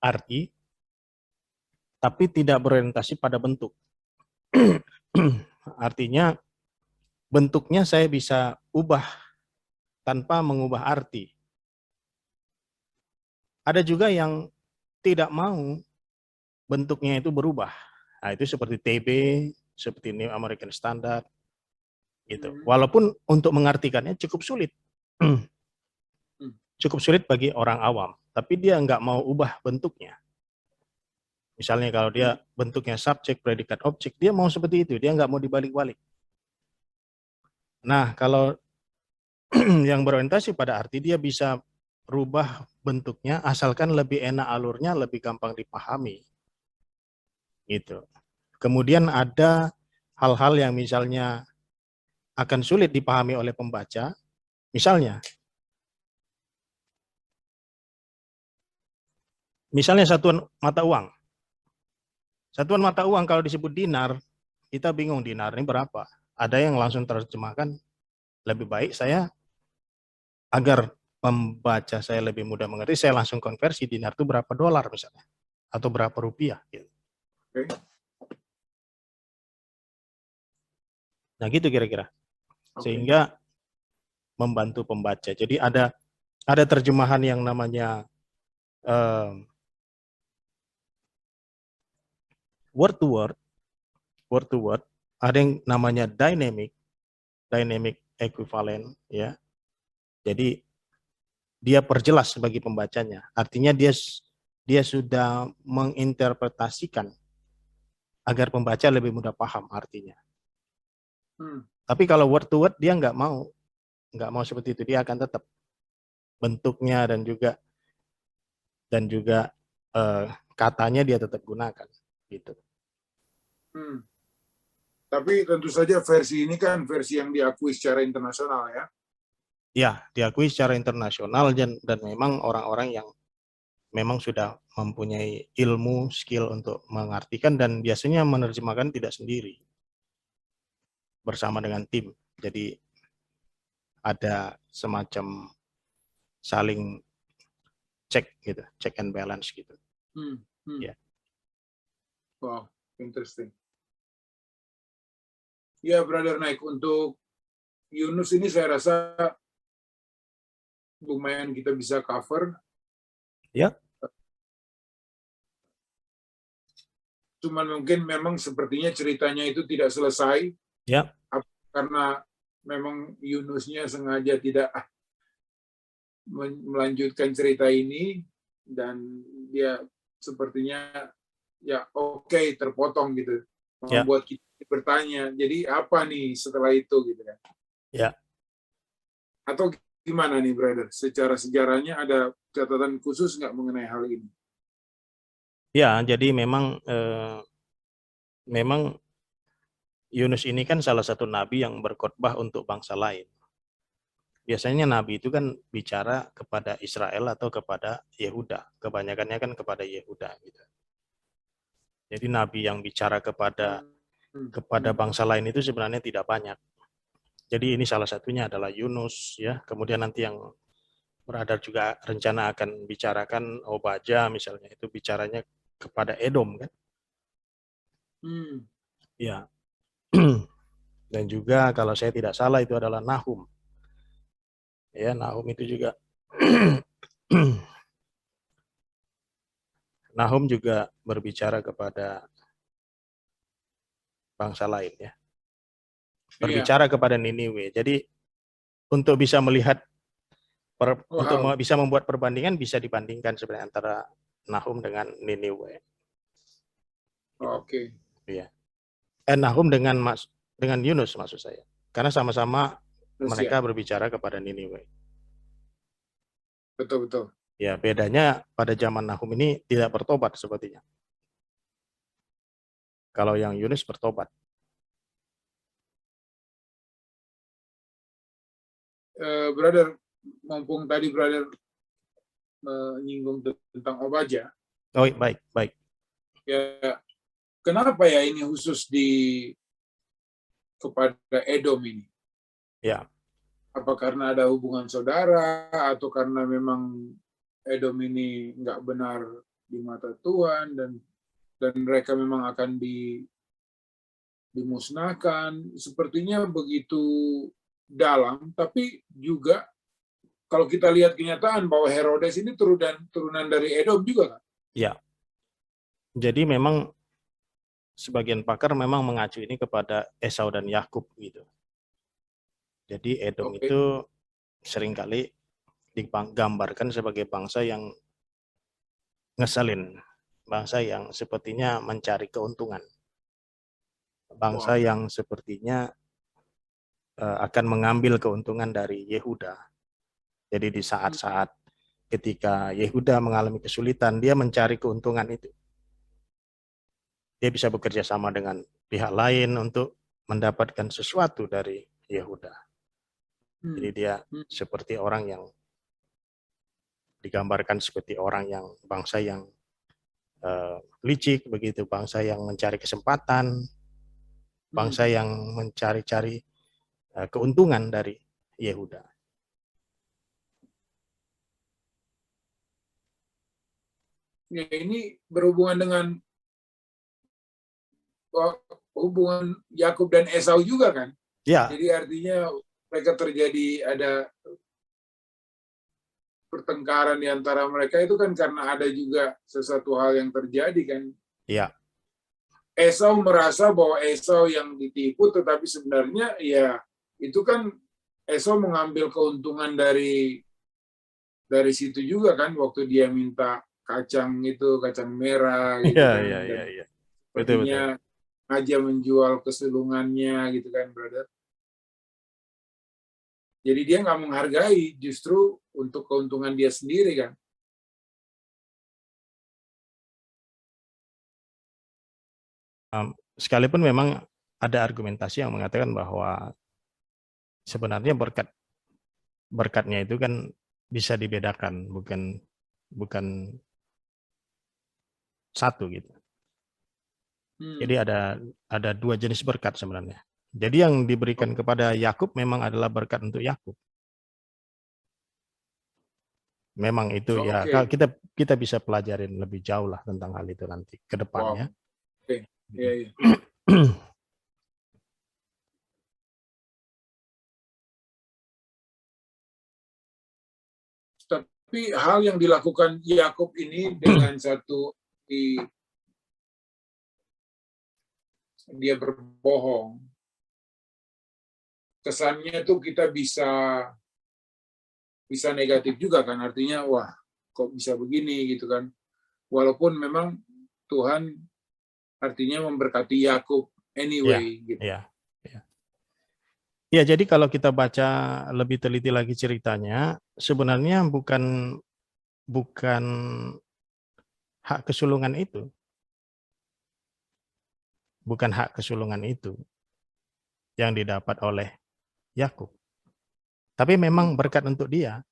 arti, tapi tidak berorientasi pada bentuk. Artinya bentuknya saya bisa ubah tanpa mengubah arti. Ada juga yang tidak mau bentuknya itu berubah. Nah, itu seperti TB, seperti New American Standard, gitu. Walaupun untuk mengartikannya cukup sulit. Cukup sulit bagi orang awam, tapi dia nggak mau ubah bentuknya. Misalnya kalau dia bentuknya subjek, predikat, objek, dia mau seperti itu, dia nggak mau dibalik-balik. Nah, kalau yang berorientasi pada arti, dia bisa rubah bentuknya, asalkan lebih enak alurnya, lebih gampang dipahami. Gitu. Kemudian ada hal-hal yang misalnya akan sulit dipahami oleh pembaca, misalnya satuan mata uang. Satuan mata uang kalau disebut dinar, kita bingung dinar ini berapa. Ada yang langsung terjemahkan, lebih baik saya agar pembaca saya lebih mudah mengerti, saya langsung konversi dinar itu berapa dolar misalnya, atau berapa rupiah. Gitu. Nah gitu kira-kira. Sehingga membantu pembaca. Jadi ada terjemahan yang namanya word to word, ada yang namanya dynamic equivalent, ya. Jadi dia perjelas bagi pembacanya. Artinya dia sudah menginterpretasikan agar pembaca lebih mudah paham artinya. Tapi kalau word to word dia nggak mau seperti itu. Dia akan tetap bentuknya dan juga katanya dia tetap gunakan, gitu. Tapi tentu saja versi ini kan versi yang diakui secara internasional, ya? Ya, diakui secara internasional dan memang orang-orang yang memang sudah mempunyai ilmu, skill untuk mengartikan, dan biasanya menerjemahkan tidak sendiri, bersama dengan tim. Jadi ada semacam saling cek gitu, check and balance gitu. Ya. Wow, interesting. Ya, Brother Naik, untuk Yunus ini saya rasa lumayan kita bisa cover. Ya. Cuman mungkin memang sepertinya ceritanya itu tidak selesai. Ya. Karena memang Yunusnya sengaja tidak melanjutkan cerita ini, dan dia sepertinya ya oke, terpotong gitu. Membuat kita bertanya, jadi apa nih setelah itu gitu kan. Ya. Atau gimana nih, brother? Secara sejarahnya ada catatan khusus nggak mengenai hal ini? Ya, jadi memang Yunus ini kan salah satu nabi yang berkhotbah untuk bangsa lain. Biasanya nabi itu kan bicara kepada Israel atau kepada Yehuda. Kebanyakannya kan kepada Yehuda gitu. Jadi nabi yang bicara kepada bangsa lain itu sebenarnya tidak banyak. Jadi ini salah satunya adalah Yunus, ya. Kemudian nanti yang beradar juga rencana akan bicarakan Obadja misalnya, itu bicaranya kepada Edom kan. Ya. Dan juga kalau saya tidak salah itu adalah Nahum. Ya, Nahum itu juga Nahum juga berbicara kepada bangsa lain, ya. Berbicara kepada Niniwe. Jadi untuk bisa melihat untuk bisa membuat perbandingan, bisa dibandingkan sebenarnya antara Nahum dengan Niniwe. Oke. Iya. Nahum dengan Yunus maksud saya. Karena sama-sama mereka berbicara kepada Niniwe. Betul. Ya, bedanya pada zaman Nahum ini tidak bertobat sepertinya. Kalau yang Yunus bertobat. Brother, mumpung tadi brother menyinggung tentang Obadja. Oh, baik. Ya, kenapa ya ini khusus kepada Edom ini? Ya. Apa karena ada hubungan saudara, atau karena memang Edom ini nggak benar di mata Tuhan, dan mereka memang akan dimusnahkan? Sepertinya begitu dalam, tapi juga kalau kita lihat kenyataan bahwa Herodes ini turunan dari Edom juga kan? Ya. Jadi memang sebagian pakar memang mengacu ini kepada Esau dan Yakub gitu. Jadi Edom itu seringkali digambarkan sebagai bangsa yang ngeselin, bangsa yang sepertinya mencari keuntungan, bangsa yang sepertinya akan mengambil keuntungan dari Yehuda. Jadi di saat-saat ketika Yehuda mengalami kesulitan, dia mencari keuntungan itu. Dia bisa bekerja sama dengan pihak lain untuk mendapatkan sesuatu dari Yehuda. Jadi dia seperti orang yang digambarkan seperti orang yang bangsa yang licik begitu, bangsa yang mencari kesempatan, bangsa yang mencari-cari keuntungan dari Yehuda. Ya, ini berhubungan dengan hubungan Yakub dan Esau juga kan? Ya. Jadi artinya mereka ada pertengkaran di antara mereka itu kan karena ada juga sesuatu hal yang terjadi kan? Ya. Esau merasa bahwa Esau yang ditipu, tetapi sebenarnya ya itu kan Esau mengambil keuntungan dari situ juga kan, waktu dia minta kacang merah gitu kan, Iya. sepertinya aja menjual kesulungannya gitu kan, brother. Jadi dia nggak menghargai, justru untuk keuntungan dia sendiri kan. Sekalipun memang ada argumentasi yang mengatakan bahwa sebenarnya berkatnya itu kan bisa dibedakan, bukan satu gitu. Jadi ada dua jenis berkat sebenarnya. Jadi yang diberikan kepada Yakub memang adalah berkat untuk Yakub. Memang itu ya kita bisa pelajarin lebih jauh lah tentang hal itu nanti ke depannya. Iya. Tapi hal yang dilakukan Yakub ini dengan satu dia berbohong, kesannya tuh kita bisa negatif juga kan, artinya wah kok bisa begini gitu kan, walaupun memang Tuhan artinya memberkati Yakub anyway gitu. Ya, jadi kalau kita baca lebih teliti lagi ceritanya, sebenarnya bukan hak kesulungan itu. Bukan hak kesulungan itu yang didapat oleh Yakub. Tapi memang berkat untuk dia.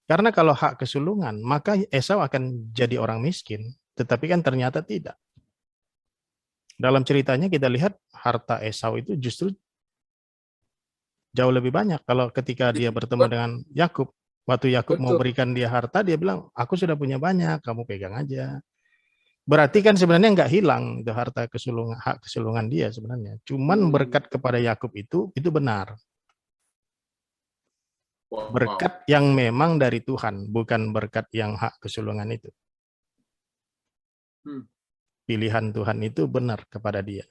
Karena kalau hak kesulungan, maka Esau akan jadi orang miskin. Tetapi kan ternyata tidak. Dalam ceritanya kita lihat harta Esau itu justru jauh lebih banyak. Kalau ketika dia bertemu dengan Yakub, waktu Yakub mau berikan dia harta, dia bilang, aku sudah punya banyak, kamu pegang aja. Berarti kan sebenarnya nggak hilang itu harta kesulungan, hak kesulungan dia sebenarnya. Cuman berkat kepada Yakub itu benar. Berkat yang memang dari Tuhan, bukan berkat yang hak kesulungan itu. Pilihan Tuhan itu benar kepada dia.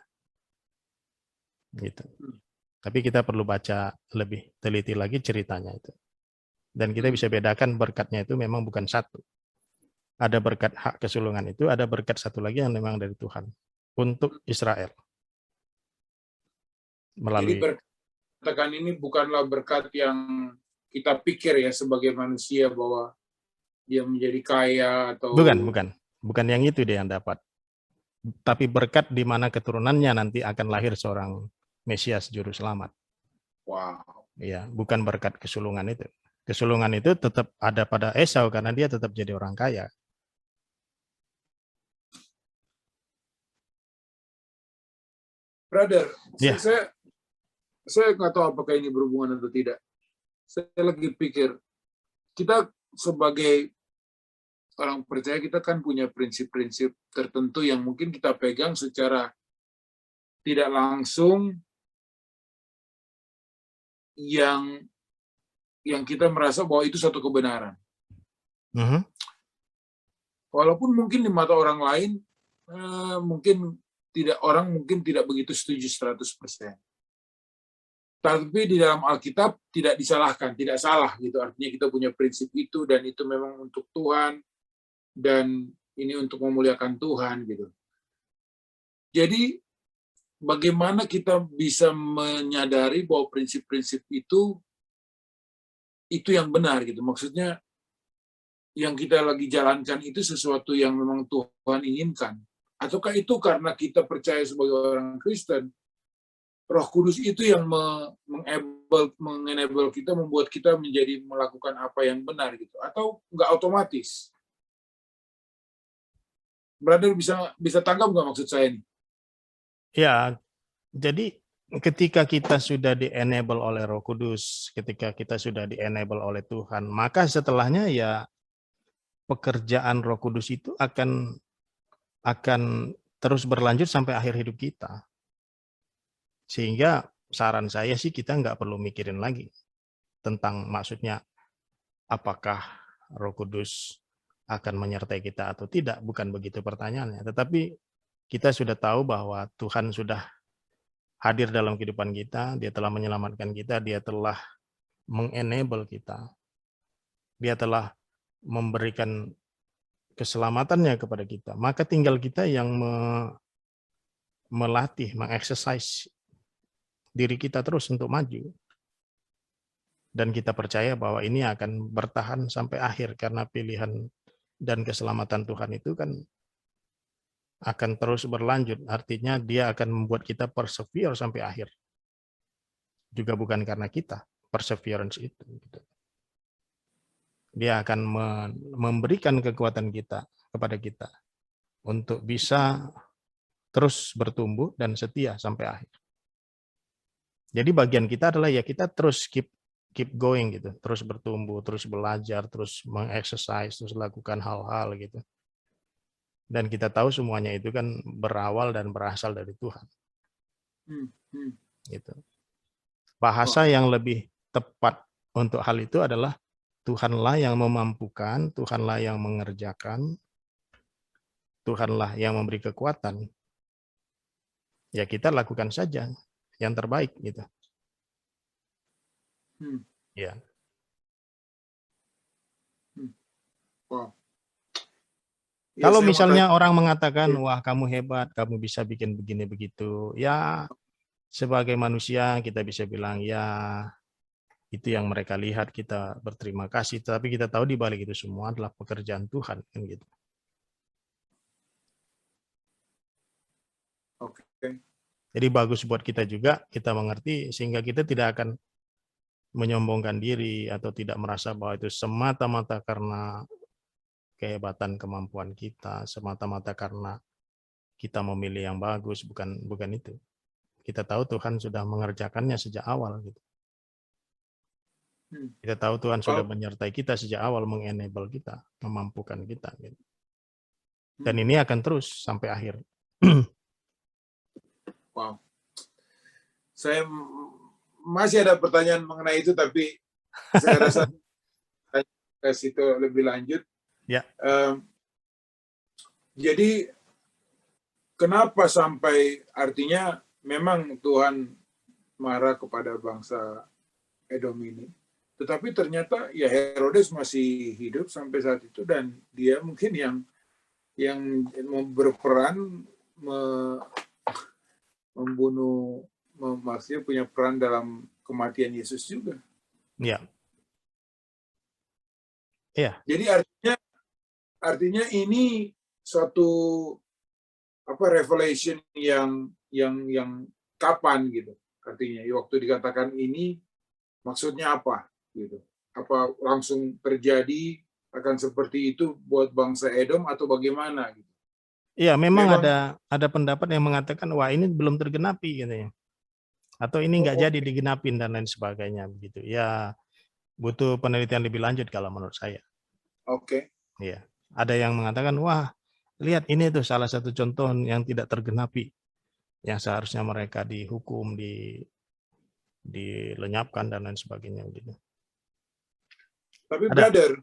Gitu. Tapi kita perlu baca lebih teliti lagi ceritanya itu. Dan kita bisa bedakan berkatnya itu memang bukan satu. Ada berkat hak kesulungan itu, ada berkat satu lagi yang memang dari Tuhan untuk Israel. Jadi berkat ini bukanlah berkat yang kita pikir ya sebagai manusia bahwa dia menjadi kaya atau bukan yang itu dia yang dapat. Tapi berkat di mana keturunannya nanti akan lahir seorang Mesias juru selamat. Wow. Ya, bukan berkat kesulungan itu. Kesulungan itu tetap ada pada Esau karena dia tetap jadi orang kaya. Brother, Ya. saya nggak tahu apakah ini berhubungan atau tidak. Saya lagi pikir, kita sebagai orang percaya, kita kan punya prinsip-prinsip tertentu yang mungkin kita pegang secara tidak langsung, yang kita merasa bahwa itu satu kebenaran. Walaupun mungkin di mata orang lain, mungkin tidak begitu setuju 100%. Tapi di dalam Alkitab tidak disalahkan, tidak salah gitu. Artinya kita punya prinsip itu, dan itu memang untuk Tuhan, dan ini untuk memuliakan Tuhan gitu. Jadi bagaimana kita bisa menyadari bahwa prinsip-prinsip itu yang benar gitu. Maksudnya yang kita lagi jalankan itu sesuatu yang memang Tuhan inginkan. Ataukah itu karena kita percaya sebagai orang Kristen, Roh Kudus itu yang mengenable kita, membuat kita menjadi melakukan apa yang benar gitu, atau nggak otomatis? Brother bisa tangkap nggak maksud saya ini? Ya, jadi ketika kita sudah di-enable oleh Roh Kudus, ketika kita sudah di-enable oleh Tuhan, maka setelahnya ya pekerjaan Roh Kudus itu akan terus berlanjut sampai akhir hidup kita. Sehingga saran saya sih kita nggak perlu mikirin lagi tentang maksudnya apakah Roh Kudus akan menyertai kita atau tidak, bukan begitu pertanyaannya. Tetapi kita sudah tahu bahwa Tuhan sudah hadir dalam kehidupan kita, Dia telah menyelamatkan kita, Dia telah mengenable kita, Dia telah memberikan keselamatannya kepada kita. Maka tinggal kita yang melatih, mengeksersis diri kita terus untuk maju. Dan kita percaya bahwa ini akan bertahan sampai akhir, karena pilihan dan keselamatan Tuhan itu kan akan terus berlanjut. Artinya dia akan membuat kita persevere sampai akhir. Juga bukan karena kita, perseverance itu. Dia akan memberikan kekuatan kita kepada kita untuk bisa terus bertumbuh dan setia sampai akhir. Jadi bagian kita adalah ya kita terus keep going gitu, terus bertumbuh, terus belajar, terus mengexercise, terus lakukan hal-hal gitu. Dan kita tahu semuanya itu kan berawal dan berasal dari Tuhan. Gitu. Bahasa yang lebih tepat untuk hal itu adalah Tuhanlah yang memampukan, Tuhanlah yang mengerjakan, Tuhanlah yang memberi kekuatan. Ya kita lakukan saja yang terbaik gitu. Ya. Wow. Ya, kalau misalnya orang mengatakan, wah kamu hebat, kamu bisa bikin begini begitu, ya sebagai manusia kita bisa bilang ya itu yang mereka lihat, kita berterima kasih. Tapi kita tahu di balik itu semua adalah pekerjaan Tuhan kan gitu. Oke. Jadi bagus buat kita juga, kita mengerti sehingga kita tidak akan menyombongkan diri atau tidak merasa bahwa itu semata-mata karena kehebatan kemampuan kita, semata-mata karena kita memilih yang bagus, bukan itu. Kita tahu Tuhan sudah mengerjakannya sejak awal gitu. Kita tahu Tuhan sudah menyertai kita sejak awal, mengenable kita, memampukan kita gitu. Dan ini akan terus sampai akhir. Wow. Saya masih ada pertanyaan mengenai itu, tapi saya rasa ke situ lebih lanjut. Ya. Jadi kenapa sampai, artinya memang Tuhan marah kepada bangsa Edom ini, tetapi ternyata ya Herodes masih hidup sampai saat itu, dan dia mungkin yang berperan membunuh, maksudnya punya peran dalam kematian Yesus juga. Ya. Ya. Jadi artinya ini suatu revelation yang kapan gitu. Artinya waktu dikatakan ini maksudnya apa gitu. Apa langsung terjadi akan seperti itu buat bangsa Edom atau bagaimana gitu. Iya, memang Memang. ada pendapat yang mengatakan wah ini belum tergenapi katanya. Atau ini nggak Oh, jadi digenapin dan lain sebagainya begitu. Ya, butuh penelitian lebih lanjut kalau menurut saya. oke. Iya. Ada yang mengatakan wah, lihat ini tuh salah satu contoh yang tidak tergenapi yang seharusnya mereka dihukum, dilenyapkan dan lain sebagainya gitu. Tapi Ada. brother,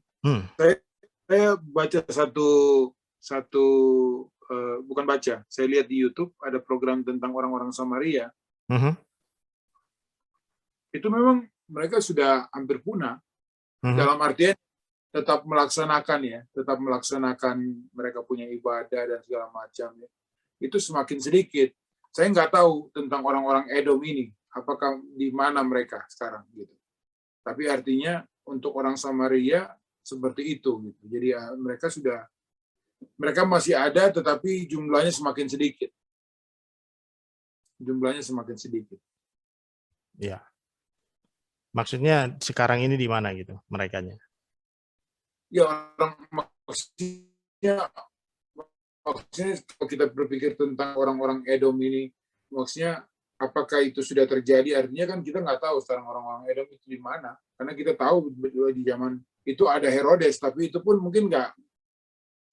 saya baca satu bukan baca, saya lihat di YouTube ada program tentang orang-orang Samaria. Itu memang mereka sudah hampir punah. Dalam artian tetap melaksanakan mereka punya ibadah dan segala macam. Itu semakin sedikit. Saya nggak tahu tentang orang-orang Edom ini, apakah di mana mereka sekarang gitu. Tapi artinya untuk orang Samaria seperti itu gitu. Jadi mereka masih ada tetapi jumlahnya semakin sedikit. Jumlahnya semakin sedikit. Ya. Maksudnya sekarang ini di mana gitu merekanya? Ya maksudnya kalau kita berpikir tentang orang-orang Edom ini, maksudnya apakah itu sudah terjadi? Artinya kan kita nggak tahu sekarang orang-orang Edom itu di mana. Karena kita tahu di zaman itu ada Herodes, tapi itu pun mungkin nggak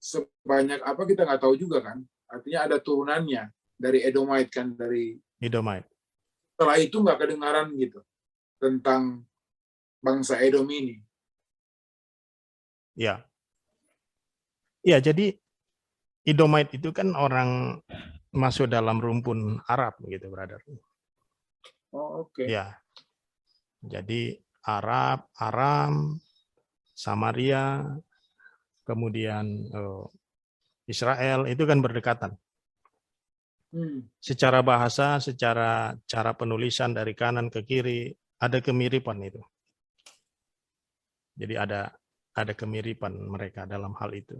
sebanyak apa, kita nggak tahu juga kan. Artinya ada turunannya dari Edomite kan, dari Edomite. Setelah itu nggak kedengaran gitu tentang bangsa Edom ini. Ya. Ya, jadi Edomite itu kan orang masuk dalam rumpun Arab gitu, brother. Oh, oke. Ya. Jadi Arab, Aram, Samaria, kemudian Israel itu kan berdekatan. Secara bahasa, secara cara penulisan dari kanan ke kiri ada kemiripan itu. Jadi ada kemiripan mereka dalam hal itu.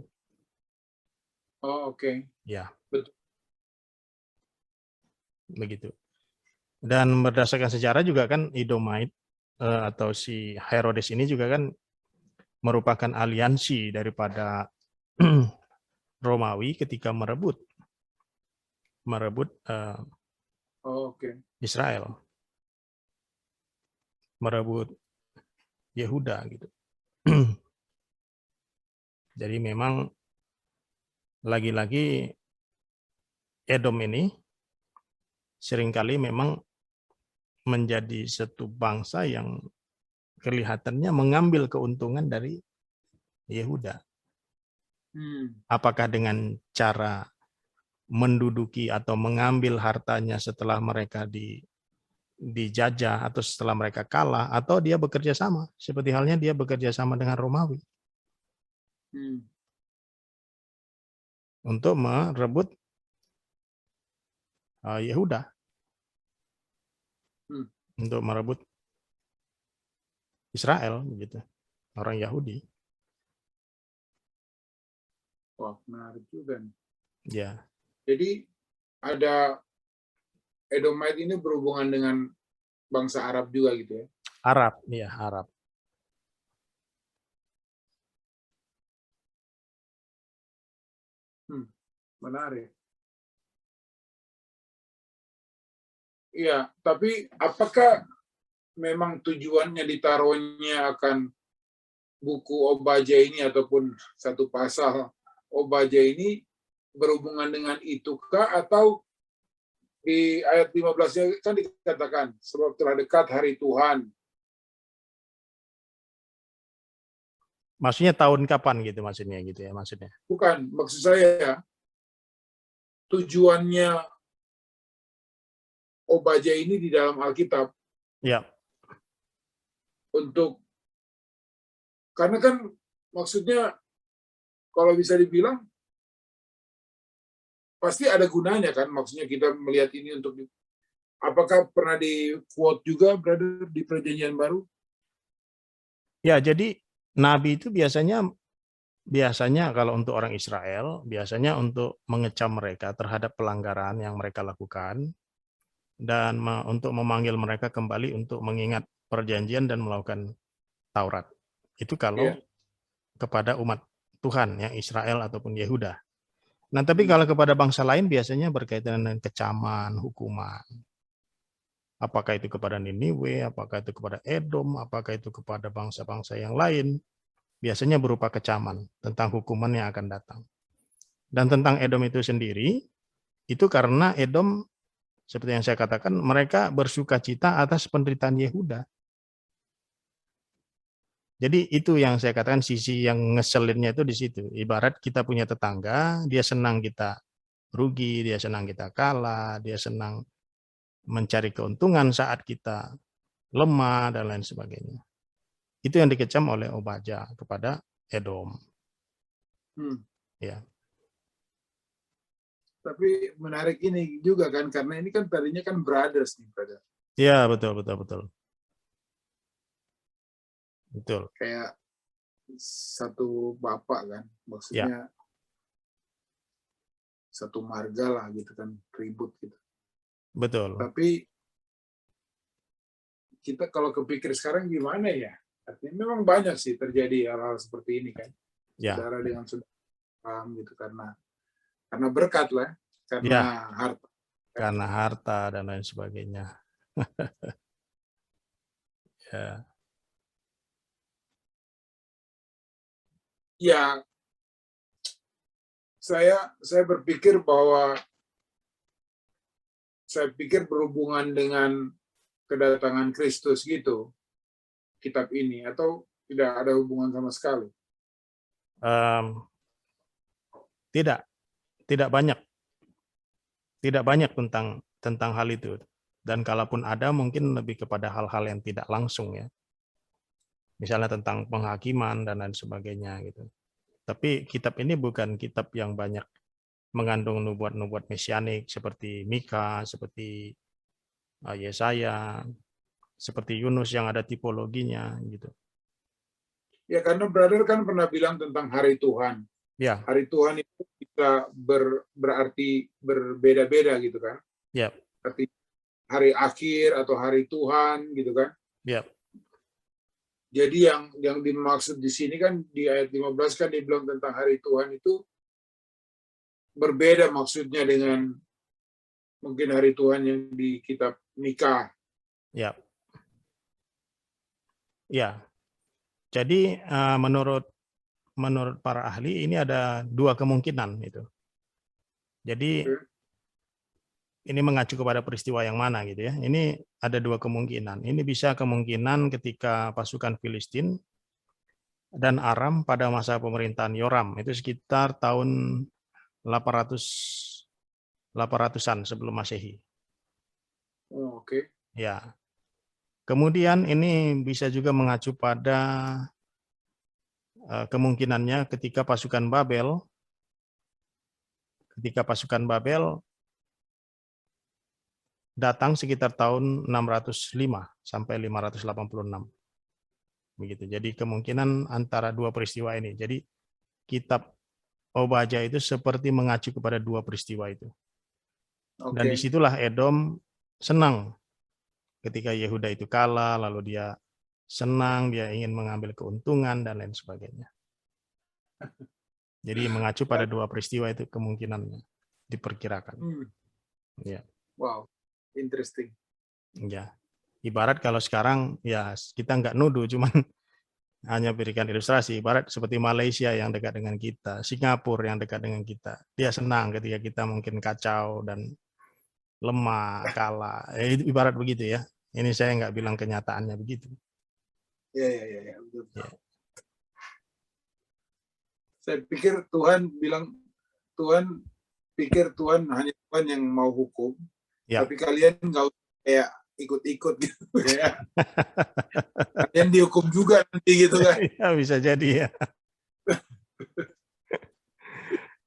Oh, oke. Ya. Betul. Begitu. Dan berdasarkan sejarah juga kan Edomite atau si Herodes ini juga kan merupakan aliansi daripada Romawi ketika merebut Israel, merebut Yehuda gitu. Jadi memang lagi-lagi Edom ini seringkali memang menjadi satu bangsa yang kelihatannya mengambil keuntungan dari Yehuda. Apakah dengan cara menduduki atau mengambil hartanya setelah mereka dijajah atau setelah mereka kalah, atau dia bekerja sama seperti halnya dia bekerja sama dengan Romawi untuk merebut Yehuda, untuk merebut Israel begitu, orang Yahudi. Wah, menarik juga nih. Ya. Jadi ada Edomite ini berhubungan dengan bangsa Arab juga gitu ya? Arab, ya Arab. Menarik. Iya, tapi apakah memang tujuannya ditaruhnya akan buku Obaja ini ataupun satu pasal Obaja ini berhubungan dengan itukah, atau di ayat 15-nya kan dikatakan sebab telah dekat hari Tuhan. Maksudnya tahun kapan gitu maksudnya gitu ya maksudnya? Bukan, maksud saya tujuannya Obaja ini di dalam Alkitab. Ya. Karena kan maksudnya kalau bisa dibilang pasti ada gunanya kan, maksudnya kita melihat ini untuk apakah pernah di quote juga brother di Perjanjian Baru? Ya, jadi nabi itu biasanya kalau untuk orang Israel biasanya untuk mengecam mereka terhadap pelanggaran yang mereka lakukan dan untuk memanggil mereka kembali untuk mengingat perjanjian dan melakukan Taurat. Itu kalau kepada umat Tuhan yang Israel ataupun Yehuda. Nah, tapi kalau kepada bangsa lain biasanya berkaitan dengan kecaman, hukuman. Apakah itu kepada Niniwe, apakah itu kepada Edom, apakah itu kepada bangsa-bangsa yang lain, biasanya berupa kecaman tentang hukuman yang akan datang. Dan tentang Edom itu sendiri, itu karena Edom, seperti yang saya katakan, mereka bersuka cita atas penderitaan Yehuda. Jadi itu yang saya katakan sisi yang ngeselinnya itu di situ. Ibarat kita punya tetangga, dia senang kita rugi, dia senang kita kalah, dia senang mencari keuntungan saat kita lemah dan lain sebagainya. Itu yang dikecam oleh Obadya kepada Edom. Ya. Tapi menarik ini juga kan, karena ini kan tadinya kan brothers nih, brother. Ya, betul. Betul. Kayak satu bapak kan, maksudnya satu marga lah gitu kan, ribut gitu. Betul. Tapi kita kalau kepikir sekarang gimana ya? Artinya memang banyak sih terjadi hal-hal seperti ini kan. Saudara dengan saudara gitu karena berkat lah, karena harta. Karena harta dan lain sebagainya. Ya. Ya, saya berpikir bahwa berhubungan dengan kedatangan Kristus gitu, kitab ini, atau tidak ada hubungan sama sekali? Tidak banyak tentang hal itu. Dan kalaupun ada, mungkin lebih kepada hal-hal yang tidak langsung ya. Misalnya tentang penghakiman dan lain sebagainya gitu. Tapi kitab ini bukan kitab yang banyak mengandung nubuat-nubuat mesianik seperti Mika, seperti Yesaya, seperti Yunus yang ada tipologinya gitu. Ya, karena brother kan pernah bilang tentang hari Tuhan. Ya. Hari Tuhan itu bisa berarti berbeda-beda gitu kan. Ya. Arti hari akhir atau hari Tuhan gitu kan. Ya. Jadi yang dimaksud di sini kan di ayat 15 kan dibilang tentang hari Tuhan itu berbeda maksudnya dengan mungkin hari Tuhan yang di kitab Mika. Ya. Ya. Jadi menurut para ahli ini ada dua kemungkinan itu. Jadi ini mengacu kepada peristiwa yang mana gitu ya. Ini ada dua kemungkinan. Ini bisa kemungkinan ketika pasukan Filistin dan Aram pada masa pemerintahan Yoram, itu sekitar tahun 800-an sebelum Masehi. Oh, oke. Ya. Kemudian ini bisa juga mengacu pada kemungkinannya ketika pasukan Babel datang sekitar tahun 605 sampai 586. Begitu. Jadi kemungkinan antara dua peristiwa ini. Jadi kitab Obadya itu seperti mengacu kepada dua peristiwa itu. Dan disitulah Edom senang ketika Yehuda itu kalah, lalu dia senang, dia ingin mengambil keuntungan dan lain sebagainya. Jadi mengacu pada dua peristiwa itu kemungkinannya diperkirakan. Ya. Wow, interesting. Ya, ibarat kalau sekarang ya kita nggak nuduh, cuman hanya berikan ilustrasi. Ibarat seperti Malaysia yang dekat dengan kita, Singapura yang dekat dengan kita. Dia senang ketika kita mungkin kacau dan lemah, kalah. Ibarat begitu ya. Ini saya nggak bilang kenyataannya begitu. Ya. Betul. Ya. Saya pikir Tuhan pikir Tuhan hanya Tuhan yang mau hukum, tapi kalian nggak kayak ikut-ikut gitu ya. Kalian dihukum juga nanti gitu kan. Ya, bisa jadi ya.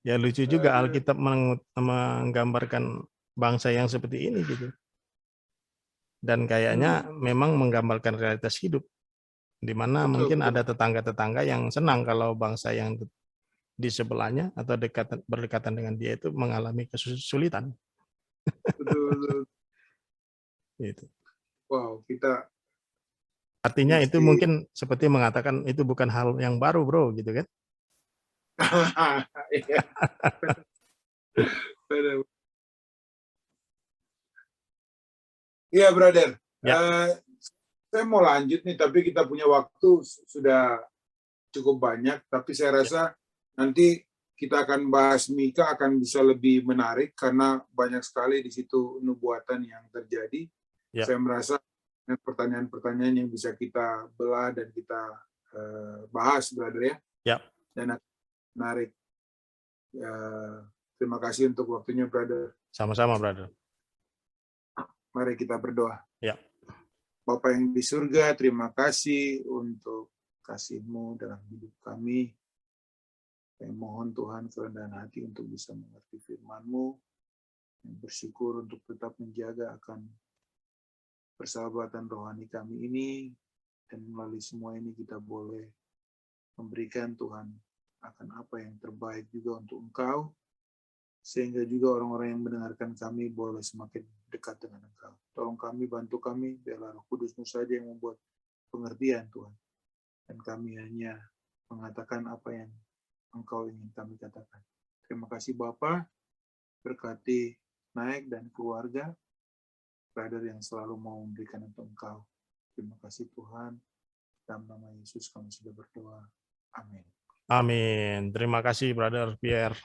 Ya lucu juga Alkitab menggambarkan bangsa yang seperti ini gitu. Dan kayaknya memang menggambarkan realitas hidup, di mana mungkin ada tetangga-tetangga yang senang kalau bangsa yang di sebelahnya atau berdekatan dengan dia itu mengalami kesulitan. Betul. Gitu. Wow, artinya itu mungkin seperti mengatakan itu bukan hal yang baru, bro, gitu kan? Iya, brother. Ya. Saya mau lanjut nih, tapi kita punya waktu sudah cukup banyak. Tapi saya rasa nanti kita akan bahas Mika akan bisa lebih menarik karena banyak sekali di situ nubuatan yang terjadi. Ya. Saya merasa pertanyaan-pertanyaan yang bisa kita belah dan kita bahas, brother ya. Ya. Dan menarik. Terima kasih untuk waktunya, brother. Sama-sama, brother. Mari kita berdoa. Ya. Bapa yang di surga, terima kasih untuk kasih-Mu dalam hidup kami. Saya mohon Tuhan kerendahan hati untuk bisa mengerti firman-Mu, yang bersyukur untuk tetap menjaga akan persahabatan rohani kami ini, dan melalui semua ini kita boleh memberikan Tuhan akan apa yang terbaik juga untuk Engkau, sehingga juga orang-orang yang mendengarkan kami boleh semakin dekat dengan Engkau. Tolong kami, bantu kami, biarlah Roh Kudus-Mu saja yang membuat pengertian Tuhan. Dan kami hanya mengatakan apa yang Engkau ingin kami katakan. Terima kasih Bapa, berkati Naik dan keluarga, brother yang selalu mau memberikan untuk Engkau. Terima kasih Tuhan, dalam nama Yesus kami sudah berdoa. Amin. Amin. Terima kasih, brother Pierre.